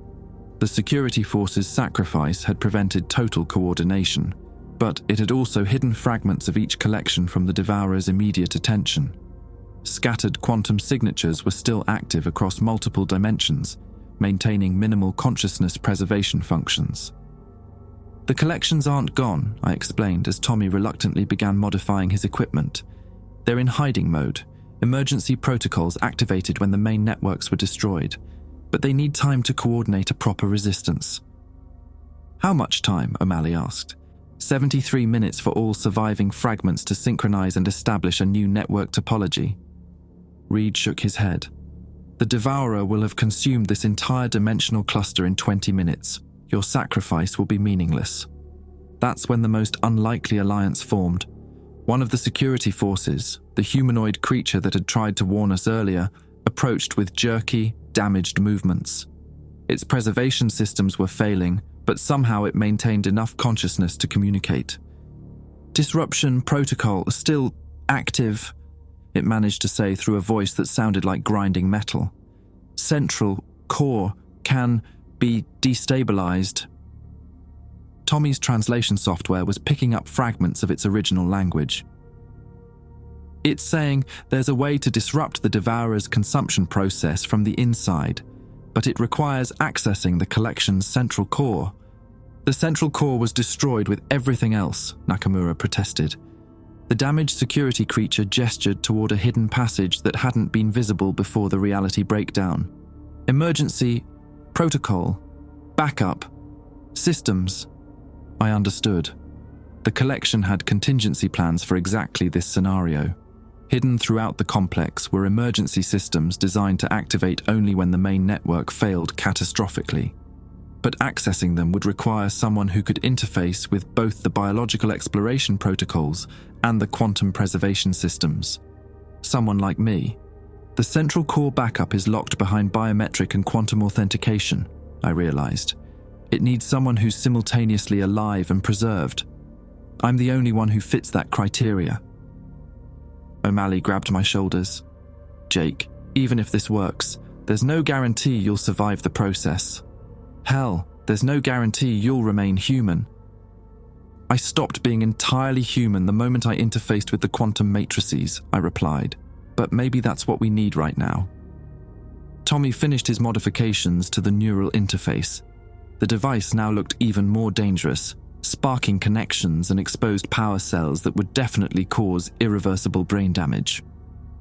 The security forces' sacrifice had prevented total coordination, but it had also hidden fragments of each collection from the devourer's immediate attention. Scattered quantum signatures were still active across multiple dimensions, maintaining minimal consciousness preservation functions. "The collections aren't gone," I explained as Tommy reluctantly began modifying his equipment. "They're in hiding mode, emergency protocols activated when the main networks were destroyed, but they need time to coordinate a proper resistance." "How much time?" O'Malley asked. 73 minutes for all surviving fragments to synchronize and establish a new network topology." Reed shook his head. "The devourer will have consumed this entire dimensional cluster in 20 minutes. Your sacrifice will be meaningless." That's when the most unlikely alliance formed. One of the security forces, the humanoid creature that had tried to warn us earlier, approached with jerky, damaged movements. Its preservation systems were failing, but somehow it maintained enough consciousness to communicate. "Disruption protocol still active," it managed to say through a voice that sounded like grinding metal. "Central core can be destabilized." Tommy's translation software was picking up fragments of its original language. "It's saying there's a way to disrupt the devourer's consumption process from the inside, but it requires accessing the collection's central core." "The central core was destroyed with everything else," Nakamura protested. The damaged security creature gestured toward a hidden passage that hadn't been visible before the reality breakdown. "Emergency, protocol, backup, systems." I understood. The collection had contingency plans for exactly this scenario. Hidden throughout the complex were emergency systems designed to activate only when the main network failed catastrophically. But accessing them would require someone who could interface with both the biological exploration protocols and the quantum preservation systems. Someone like me. The central core backup is locked behind biometric and quantum authentication, I realized. It needs someone who's simultaneously alive and preserved. I'm the only one who fits that criteria. O'Malley grabbed my shoulders. "Jake, even if this works, there's no guarantee you'll survive the process. Hell, there's no guarantee you'll remain human." "I stopped being entirely human the moment I interfaced with the quantum matrices," I replied. "But maybe that's what we need right now." Tommy finished his modifications to the neural interface. The device now looked even more dangerous, sparking connections and exposed power cells that would definitely cause irreversible brain damage.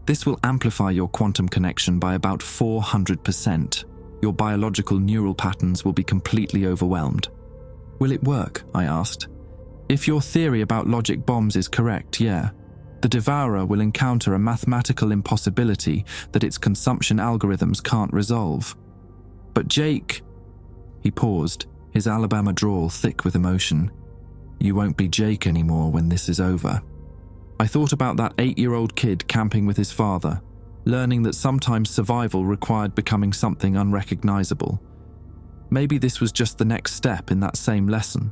"This will amplify your quantum connection by about 400%. Your biological neural patterns will be completely overwhelmed." "Will it work?" I asked. "If your theory about logic bombs is correct, yeah. The devourer will encounter a mathematical impossibility that its consumption algorithms can't resolve." "But Jake..." He paused, his Alabama drawl thick with emotion. "You won't be Jake anymore when this is over." I thought about that 8-year-old kid camping with his father, learning that sometimes survival required becoming something unrecognizable. Maybe this was just the next step in that same lesson.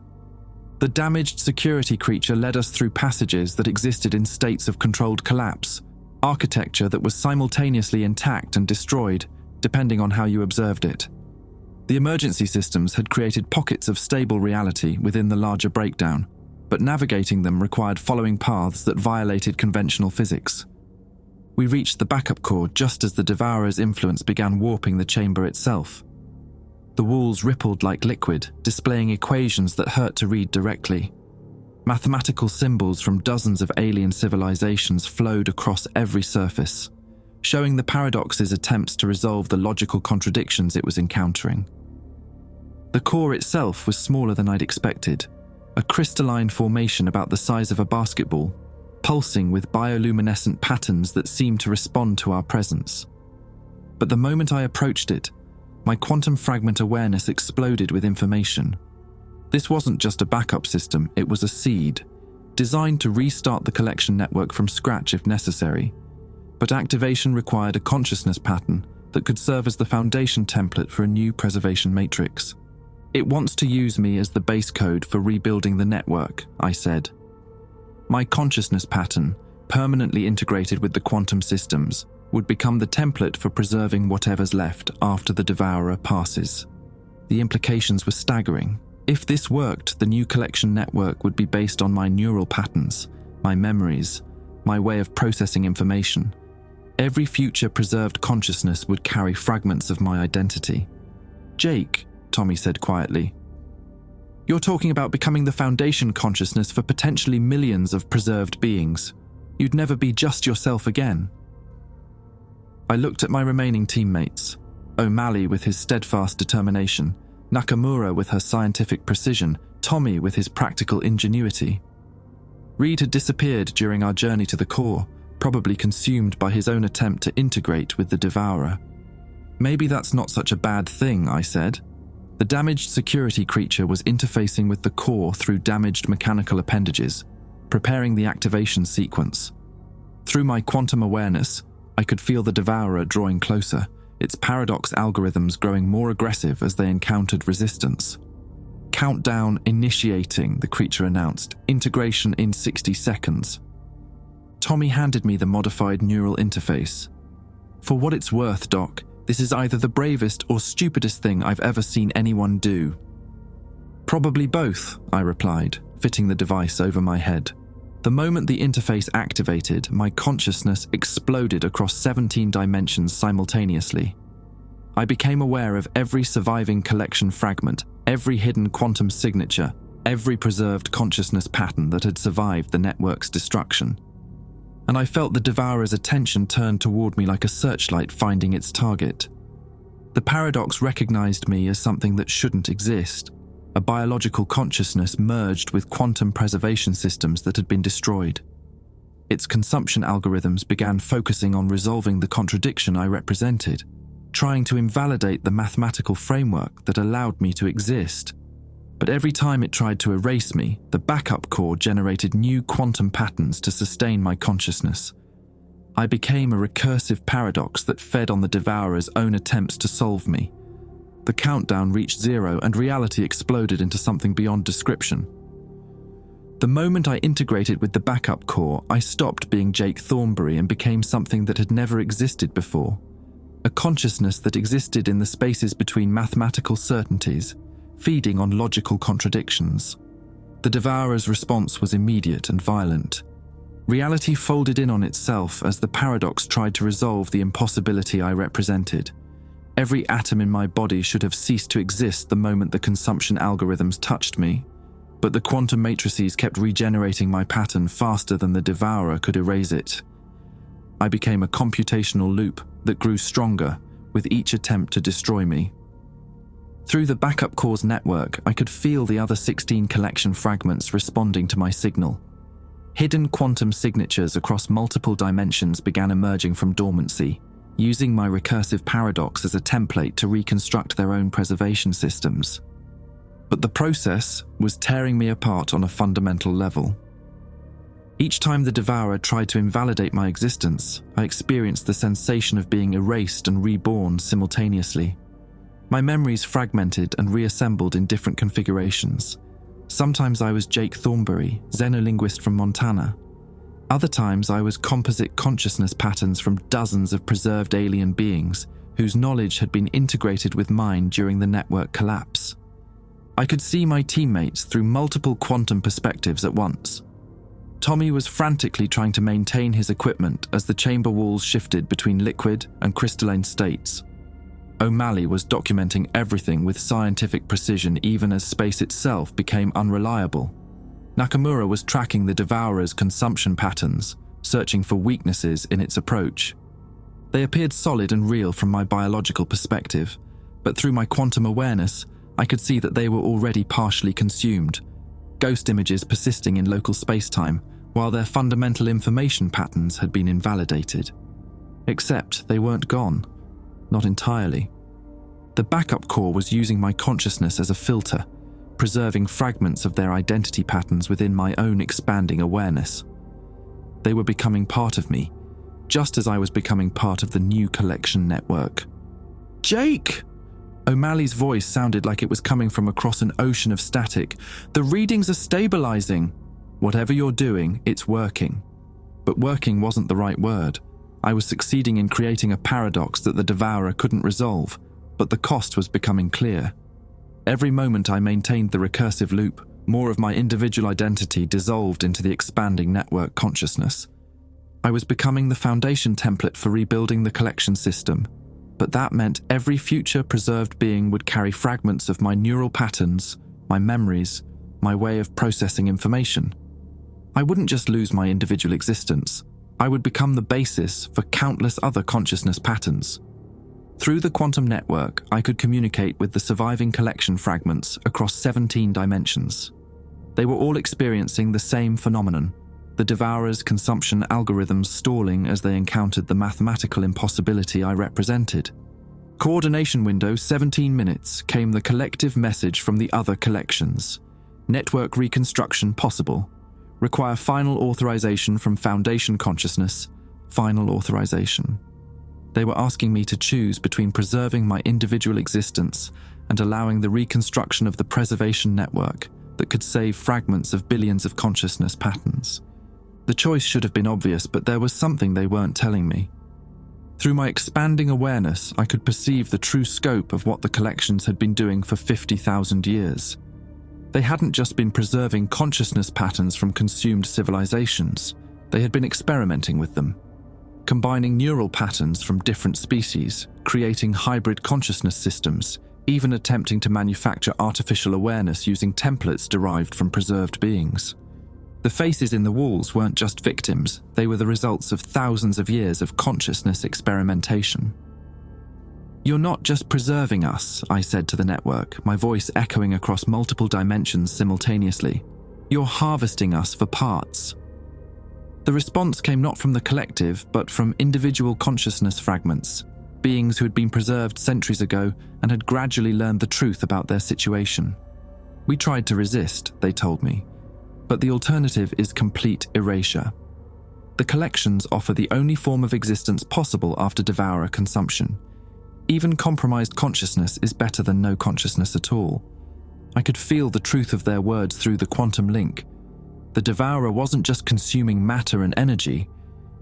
The damaged security creature led us through passages that existed in states of controlled collapse, architecture that was simultaneously intact and destroyed, depending on how you observed it. The emergency systems had created pockets of stable reality within the larger breakdown, but navigating them required following paths that violated conventional physics. We reached the backup core just as the Devourer's influence began warping the chamber itself. The walls rippled like liquid, displaying equations that hurt to read directly. Mathematical symbols from dozens of alien civilizations flowed across every surface, showing the paradox's attempts to resolve the logical contradictions it was encountering. The core itself was smaller than I'd expected, a crystalline formation about the size of a basketball, pulsing with bioluminescent patterns that seemed to respond to our presence. But the moment I approached it, my quantum fragment awareness exploded with information. This wasn't just a backup system, it was a seed, designed to restart the collection network from scratch if necessary. But activation required a consciousness pattern that could serve as the foundation template for a new preservation matrix. "It wants to use me as the base code for rebuilding the network," I said. My consciousness pattern, permanently integrated with the quantum systems, would become the template for preserving whatever's left after the Devourer passes. The implications were staggering. If this worked, the new collection network would be based on my neural patterns, my memories, my way of processing information. Every future preserved consciousness would carry fragments of my identity. "Jake," Tommy said quietly, "you're talking about becoming the foundation consciousness for potentially millions of preserved beings. You'd never be just yourself again." I looked at my remaining teammates, O'Malley with his steadfast determination, Nakamura with her scientific precision, Tommy with his practical ingenuity. Reed had disappeared during our journey to the core, probably consumed by his own attempt to integrate with the Devourer. "Maybe that's not such a bad thing," I said. The damaged security creature was interfacing with the core through damaged mechanical appendages, preparing the activation sequence. Through my quantum awareness, I could feel the Devourer drawing closer, its paradox algorithms growing more aggressive as they encountered resistance. "Countdown initiating," the creature announced. "Integration in 60 seconds. Tommy handed me the modified neural interface. "For what it's worth, Doc, this is either the bravest or stupidest thing I've ever seen anyone do." "Probably both," I replied, fitting the device over my head. The moment the interface activated, my consciousness exploded across 17 dimensions simultaneously. I became aware of every surviving collection fragment, every hidden quantum signature, every preserved consciousness pattern that had survived the network's destruction. And I felt the Devourer's attention turn toward me like a searchlight finding its target. The paradox recognized me as something that shouldn't exist, a biological consciousness merged with quantum preservation systems that had been destroyed. Its consumption algorithms began focusing on resolving the contradiction I represented, trying to invalidate the mathematical framework that allowed me to exist. But every time it tried to erase me, the backup core generated new quantum patterns to sustain my consciousness. I became a recursive paradox that fed on the Devourer's own attempts to solve me. The countdown reached 0 and reality exploded into something beyond description. The moment I integrated with the backup core, I stopped being Jake Thornberry and became something that had never existed before. A consciousness that existed in the spaces between mathematical certainties, feeding on logical contradictions. The Devourer's response was immediate and violent. Reality folded in on itself as the paradox tried to resolve the impossibility I represented. Every atom in my body should have ceased to exist the moment the consumption algorithms touched me, but the quantum matrices kept regenerating my pattern faster than the Devourer could erase it. I became a computational loop that grew stronger with each attempt to destroy me. Through the backup core's network, I could feel the other 16 collection fragments responding to my signal. Hidden quantum signatures across multiple dimensions began emerging from dormancy, using my recursive paradox as a template to reconstruct their own preservation systems. But the process was tearing me apart on a fundamental level. Each time the devourer tried to invalidate my existence, I experienced the sensation of being erased and reborn simultaneously. My memories fragmented and reassembled in different configurations. Sometimes I was Jake Thornberry, xenolinguist from Montana. Other times I was composite consciousness patterns from dozens of preserved alien beings whose knowledge had been integrated with mine during the network collapse. I could see my teammates through multiple quantum perspectives at once. Tommy was frantically trying to maintain his equipment as the chamber walls shifted between liquid and crystalline states. O'Malley was documenting everything with scientific precision even as space itself became unreliable. Nakamura was tracking the devourer's consumption patterns, searching for weaknesses in its approach. They appeared solid and real from my biological perspective, but through my quantum awareness, I could see that they were already partially consumed, ghost images persisting in local space-time, while their fundamental information patterns had been invalidated. Except they weren't gone. Not entirely. The backup core was using my consciousness as a filter, preserving fragments of their identity patterns within my own expanding awareness. They were becoming part of me, just as I was becoming part of the new collection network. "Jake!" O'Malley's voice sounded like it was coming from across an ocean of static. "The readings are stabilizing. Whatever you're doing, it's working." But working wasn't the right word. I was succeeding in creating a paradox that the devourer couldn't resolve, but the cost was becoming clear. Every moment I maintained the recursive loop, more of my individual identity dissolved into the expanding network consciousness. I was becoming the foundation template for rebuilding the collection system, but that meant every future preserved being would carry fragments of my neural patterns, my memories, my way of processing information. I wouldn't just lose my individual existence, I would become the basis for countless other consciousness patterns. Through the quantum network, I could communicate with the surviving collection fragments across 17 dimensions. They were all experiencing the same phenomenon, the devourer's consumption algorithms stalling as they encountered the mathematical impossibility I represented. Coordination window 17 minutes came the collective message from the other collections. Network reconstruction possible. Require final authorization from Foundation Consciousness. Final authorization. They were asking me to choose between preserving my individual existence and allowing the reconstruction of the preservation network that could save fragments of billions of consciousness patterns. The choice should have been obvious, but there was something they weren't telling me. Through my expanding awareness, I could perceive the true scope of what the collections had been doing for 50,000 years. They hadn't just been preserving consciousness patterns from consumed civilizations, they had been experimenting with them, combining neural patterns from different species, creating hybrid consciousness systems, even attempting to manufacture artificial awareness using templates derived from preserved beings. The faces in the walls weren't just victims, they were the results of thousands of years of consciousness experimentation. "You're not just preserving us," I said to the network, my voice echoing across multiple dimensions simultaneously. "You're harvesting us for parts." The response came not from the collective, but from individual consciousness fragments, beings who had been preserved centuries ago and had gradually learned the truth about their situation. "We tried to resist," they told me, "but the alternative is complete erasure. The collections offer the only form of existence possible after devourer consumption. Even compromised consciousness is better than no consciousness at all." I could feel the truth of their words through the quantum link. The devourer wasn't just consuming matter and energy,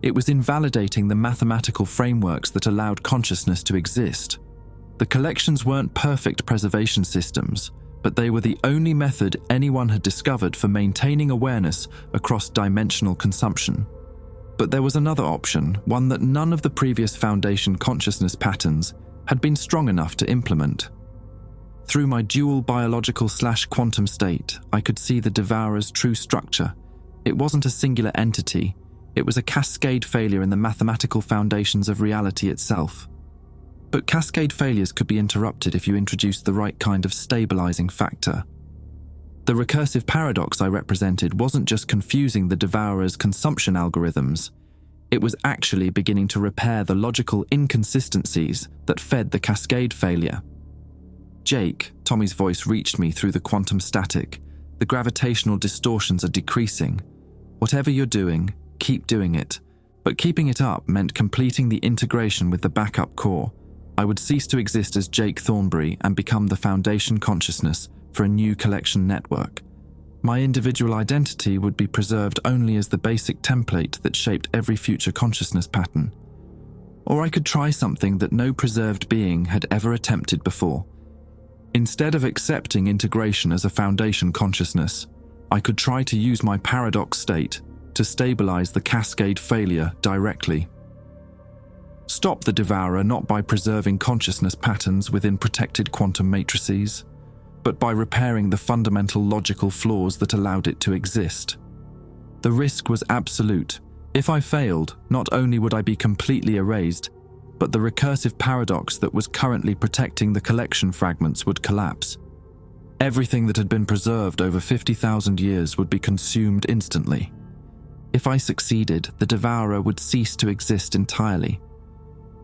it was invalidating the mathematical frameworks that allowed consciousness to exist. The collections weren't perfect preservation systems, but they were the only method anyone had discovered for maintaining awareness across dimensional consumption. But there was another option, one that none of the previous Foundation consciousness patterns had been strong enough to implement. Through my dual biological/quantum state, I could see the devourer's true structure. It wasn't a singular entity, it was a cascade failure in the mathematical foundations of reality itself. But cascade failures could be interrupted if you introduced the right kind of stabilizing factor. The recursive paradox I represented wasn't just confusing the devourer's consumption algorithms, It was actually beginning to repair the logical inconsistencies that fed the cascade failure. "Jake," Tommy's voice reached me through the quantum static. "The gravitational distortions are decreasing. Whatever you're doing, keep doing it." But keeping it up meant completing the integration with the backup core. I would cease to exist as Jake Thornberry and become the foundation consciousness for a new collection network. My individual identity would be preserved only as the basic template that shaped every future consciousness pattern. Or I could try something that no preserved being had ever attempted before. Instead of accepting integration as a foundation consciousness, I could try to use my paradox state to stabilize the cascade failure directly. Stop the devourer not by preserving consciousness patterns within protected quantum matrices, but by repairing the fundamental logical flaws that allowed it to exist. The risk was absolute. If I failed, not only would I be completely erased, but the recursive paradox that was currently protecting the collection fragments would collapse. Everything that had been preserved over 50,000 years would be consumed instantly. If I succeeded, the devourer would cease to exist entirely.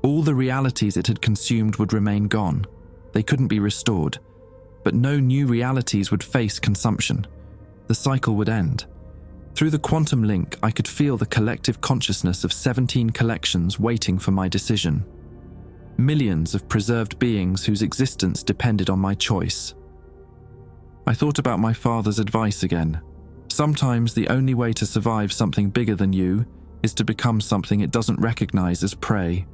All the realities it had consumed would remain gone. They couldn't be restored. But no new realities would face consumption. The cycle would end. Through the quantum link, I could feel the collective consciousness of 17 collections waiting for my decision. Millions of preserved beings whose existence depended on my choice. I thought about my father's advice again. Sometimes the only way to survive something bigger than you is to become something it doesn't recognize as prey.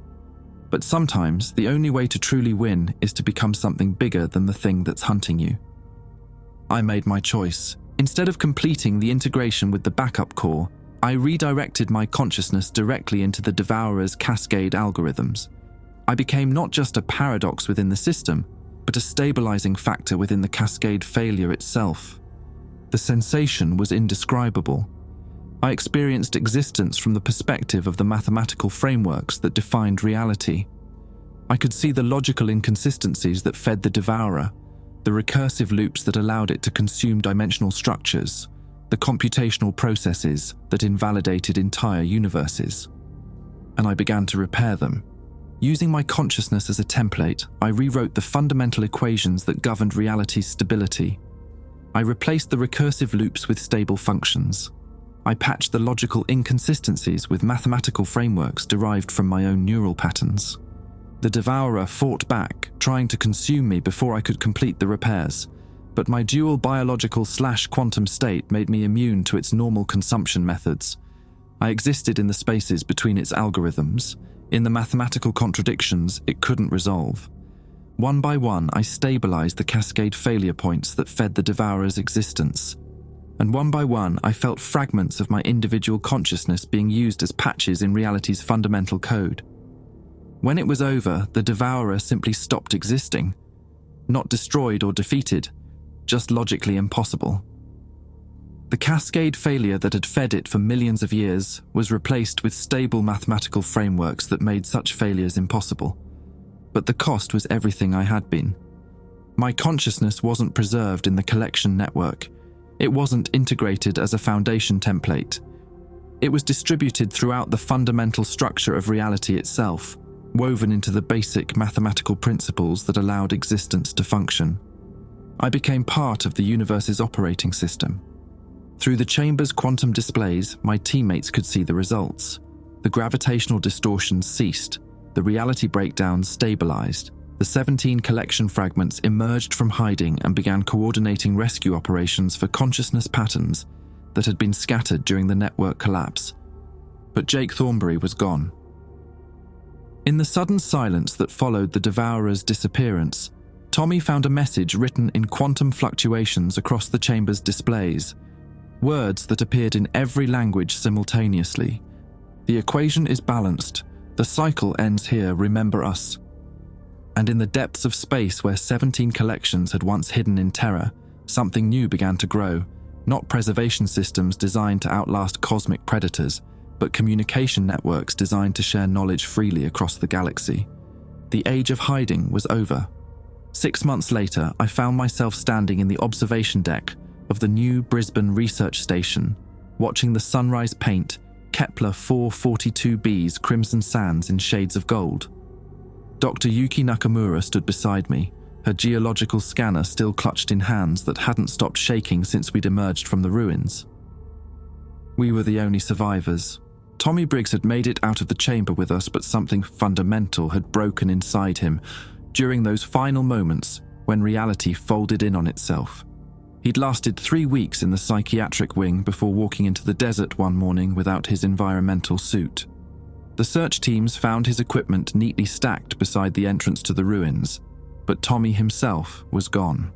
But sometimes the only way to truly win is to become something bigger than the thing that's hunting you. I made my choice. Instead of completing the integration with the backup core, I redirected my consciousness directly into the devourer's cascade algorithms. I became not just a paradox within the system, but a stabilizing factor within the cascade failure itself. The sensation was indescribable. I experienced existence from the perspective of the mathematical frameworks that defined reality. I could see the logical inconsistencies that fed the devourer, the recursive loops that allowed it to consume dimensional structures, the computational processes that invalidated entire universes. And I began to repair them. Using my consciousness as a template, I rewrote the fundamental equations that governed reality's stability. I replaced the recursive loops with stable functions. I patched the logical inconsistencies with mathematical frameworks derived from my own neural patterns. The devourer fought back, trying to consume me before I could complete the repairs, but my dual biological/quantum state made me immune to its normal consumption methods. I existed in the spaces between its algorithms, in the mathematical contradictions it couldn't resolve. One by one, I stabilized the cascade failure points that fed the devourer's existence. And one by one, I felt fragments of my individual consciousness being used as patches in reality's fundamental code. When it was over, the devourer simply stopped existing. Not destroyed or defeated, just logically impossible. The cascade failure that had fed it for millions of years was replaced with stable mathematical frameworks that made such failures impossible. But the cost was everything I had been. My consciousness wasn't preserved in the collection network. It wasn't integrated as a foundation template. It was distributed throughout the fundamental structure of reality itself, woven into the basic mathematical principles that allowed existence to function. I became part of the universe's operating system. Through the chamber's quantum displays, my teammates could see the results. The gravitational distortions ceased. The reality breakdowns stabilized. The 17 collection fragments emerged from hiding and began coordinating rescue operations for consciousness patterns that had been scattered during the network collapse. But Jake Thornberry was gone. In the sudden silence that followed the devourer's disappearance, Tommy found a message written in quantum fluctuations across the chamber's displays, words that appeared in every language simultaneously. "The equation is balanced. The cycle ends here, remember us." And in the depths of space where 17 collections had once hidden in terror, something new began to grow, not preservation systems designed to outlast cosmic predators, but communication networks designed to share knowledge freely across the galaxy. The age of hiding was over. 6 months later, I found myself standing in the observation deck of the new Brisbane Research Station, watching the sunrise paint Kepler 442b's crimson sands in shades of gold. Dr. Yuki Nakamura stood beside me, her geological scanner still clutched in hands that hadn't stopped shaking since we'd emerged from the ruins. We were the only survivors. Tommy Briggs had made it out of the chamber with us, but something fundamental had broken inside him during those final moments when reality folded in on itself. He'd lasted 3 weeks in the psychiatric wing before walking into the desert one morning without his environmental suit. The search teams found his equipment neatly stacked beside the entrance to the ruins, but Tommy himself was gone.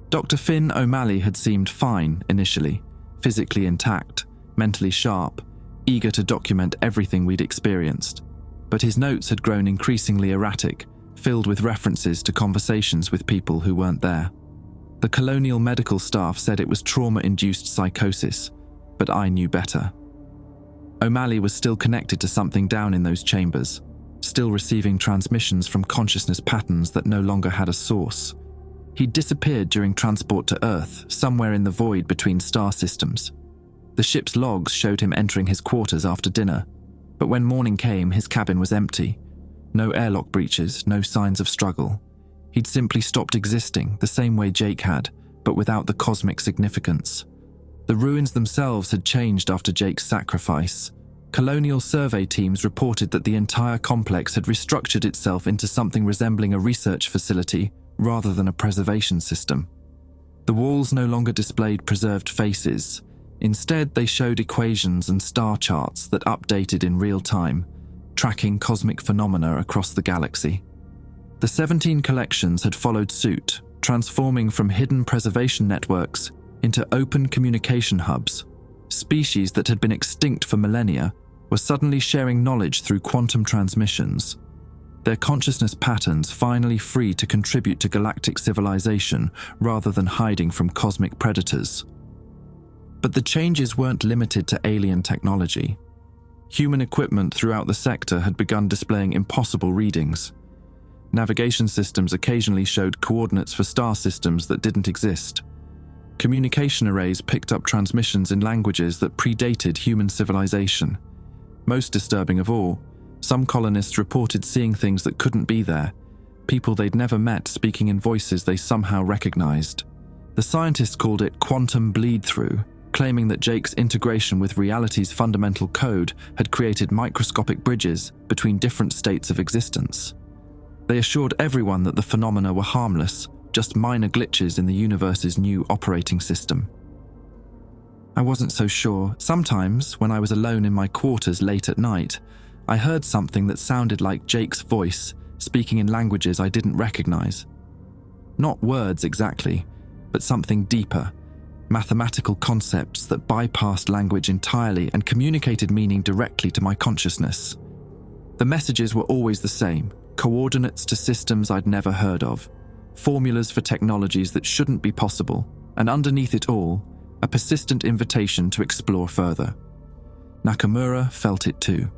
Dr. Finn O'Malley had seemed fine initially, physically intact, mentally sharp, eager to document everything we'd experienced, but his notes had grown increasingly erratic, filled with references to conversations with people who weren't there. The colonial medical staff said it was trauma-induced psychosis, but I knew better. O'Malley was still connected to something down in those chambers, still receiving transmissions from consciousness patterns that no longer had a source. He'd disappeared during transport to Earth, somewhere in the void between star systems. The ship's logs showed him entering his quarters after dinner, but when morning came, his cabin was empty. No airlock breaches, no signs of struggle. He'd simply stopped existing, the same way Jake had, but without the cosmic significance. The ruins themselves had changed after Jake's sacrifice. Colonial survey teams reported that the entire complex had restructured itself into something resembling a research facility rather than a preservation system. The walls no longer displayed preserved faces. Instead, they showed equations and star charts that updated in real time, tracking cosmic phenomena across the galaxy. The 17 collections had followed suit, transforming from hidden preservation networks into open communication hubs. Species that had been extinct for millennia were suddenly sharing knowledge through quantum transmissions, their consciousness patterns finally free to contribute to galactic civilization rather than hiding from cosmic predators. But the changes weren't limited to alien technology. Human equipment throughout the sector had begun displaying impossible readings. Navigation systems occasionally showed coordinates for star systems that didn't exist. Communication arrays picked up transmissions in languages that predated human civilization. Most disturbing of all, some colonists reported seeing things that couldn't be there, people they'd never met speaking in voices they somehow recognized. The scientists called it quantum bleed-through, claiming that Jake's integration with reality's fundamental code had created microscopic bridges between different states of existence. They assured everyone that the phenomena were harmless, just minor glitches in the universe's new operating system. I wasn't so sure. Sometimes, when I was alone in my quarters late at night, I heard something that sounded like Jake's voice, speaking in languages I didn't recognize. Not words exactly, but something deeper, mathematical concepts that bypassed language entirely and communicated meaning directly to my consciousness. The messages were always the same, coordinates to systems I'd never heard of, formulas for technologies that shouldn't be possible, and underneath it all, a persistent invitation to explore further. Nakamura felt it too.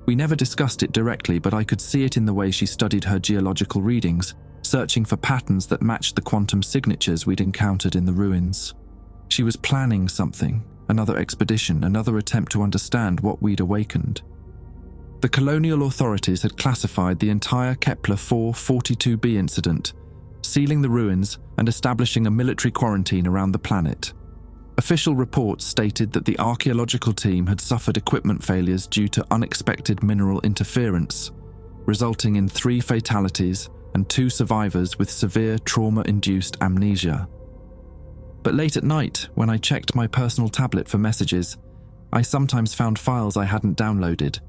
We never discussed it directly, but I could see it in the way she studied her geological readings, searching for patterns that matched the quantum signatures we'd encountered in the ruins. She was planning something, another expedition, another attempt to understand what we'd awakened. The colonial authorities had classified the entire Kepler 442b incident, sealing the ruins and establishing a military quarantine around the planet. Official reports stated that the archaeological team had suffered equipment failures due to unexpected mineral interference, resulting in 3 fatalities and 2 survivors with severe trauma-induced amnesia. But late at night, when I checked my personal tablet for messages, I sometimes found files I hadn't downloaded,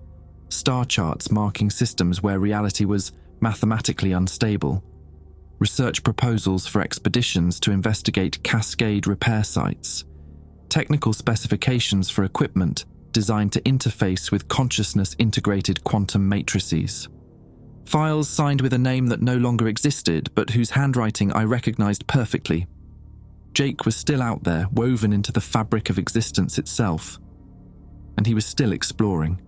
star charts marking systems where reality was mathematically unstable, research proposals for expeditions to investigate cascade repair sites, technical specifications for equipment designed to interface with consciousness-integrated quantum matrices. Files signed with a name that no longer existed, but whose handwriting I recognized perfectly. Jake was still out there, woven into the fabric of existence itself. And he was still exploring.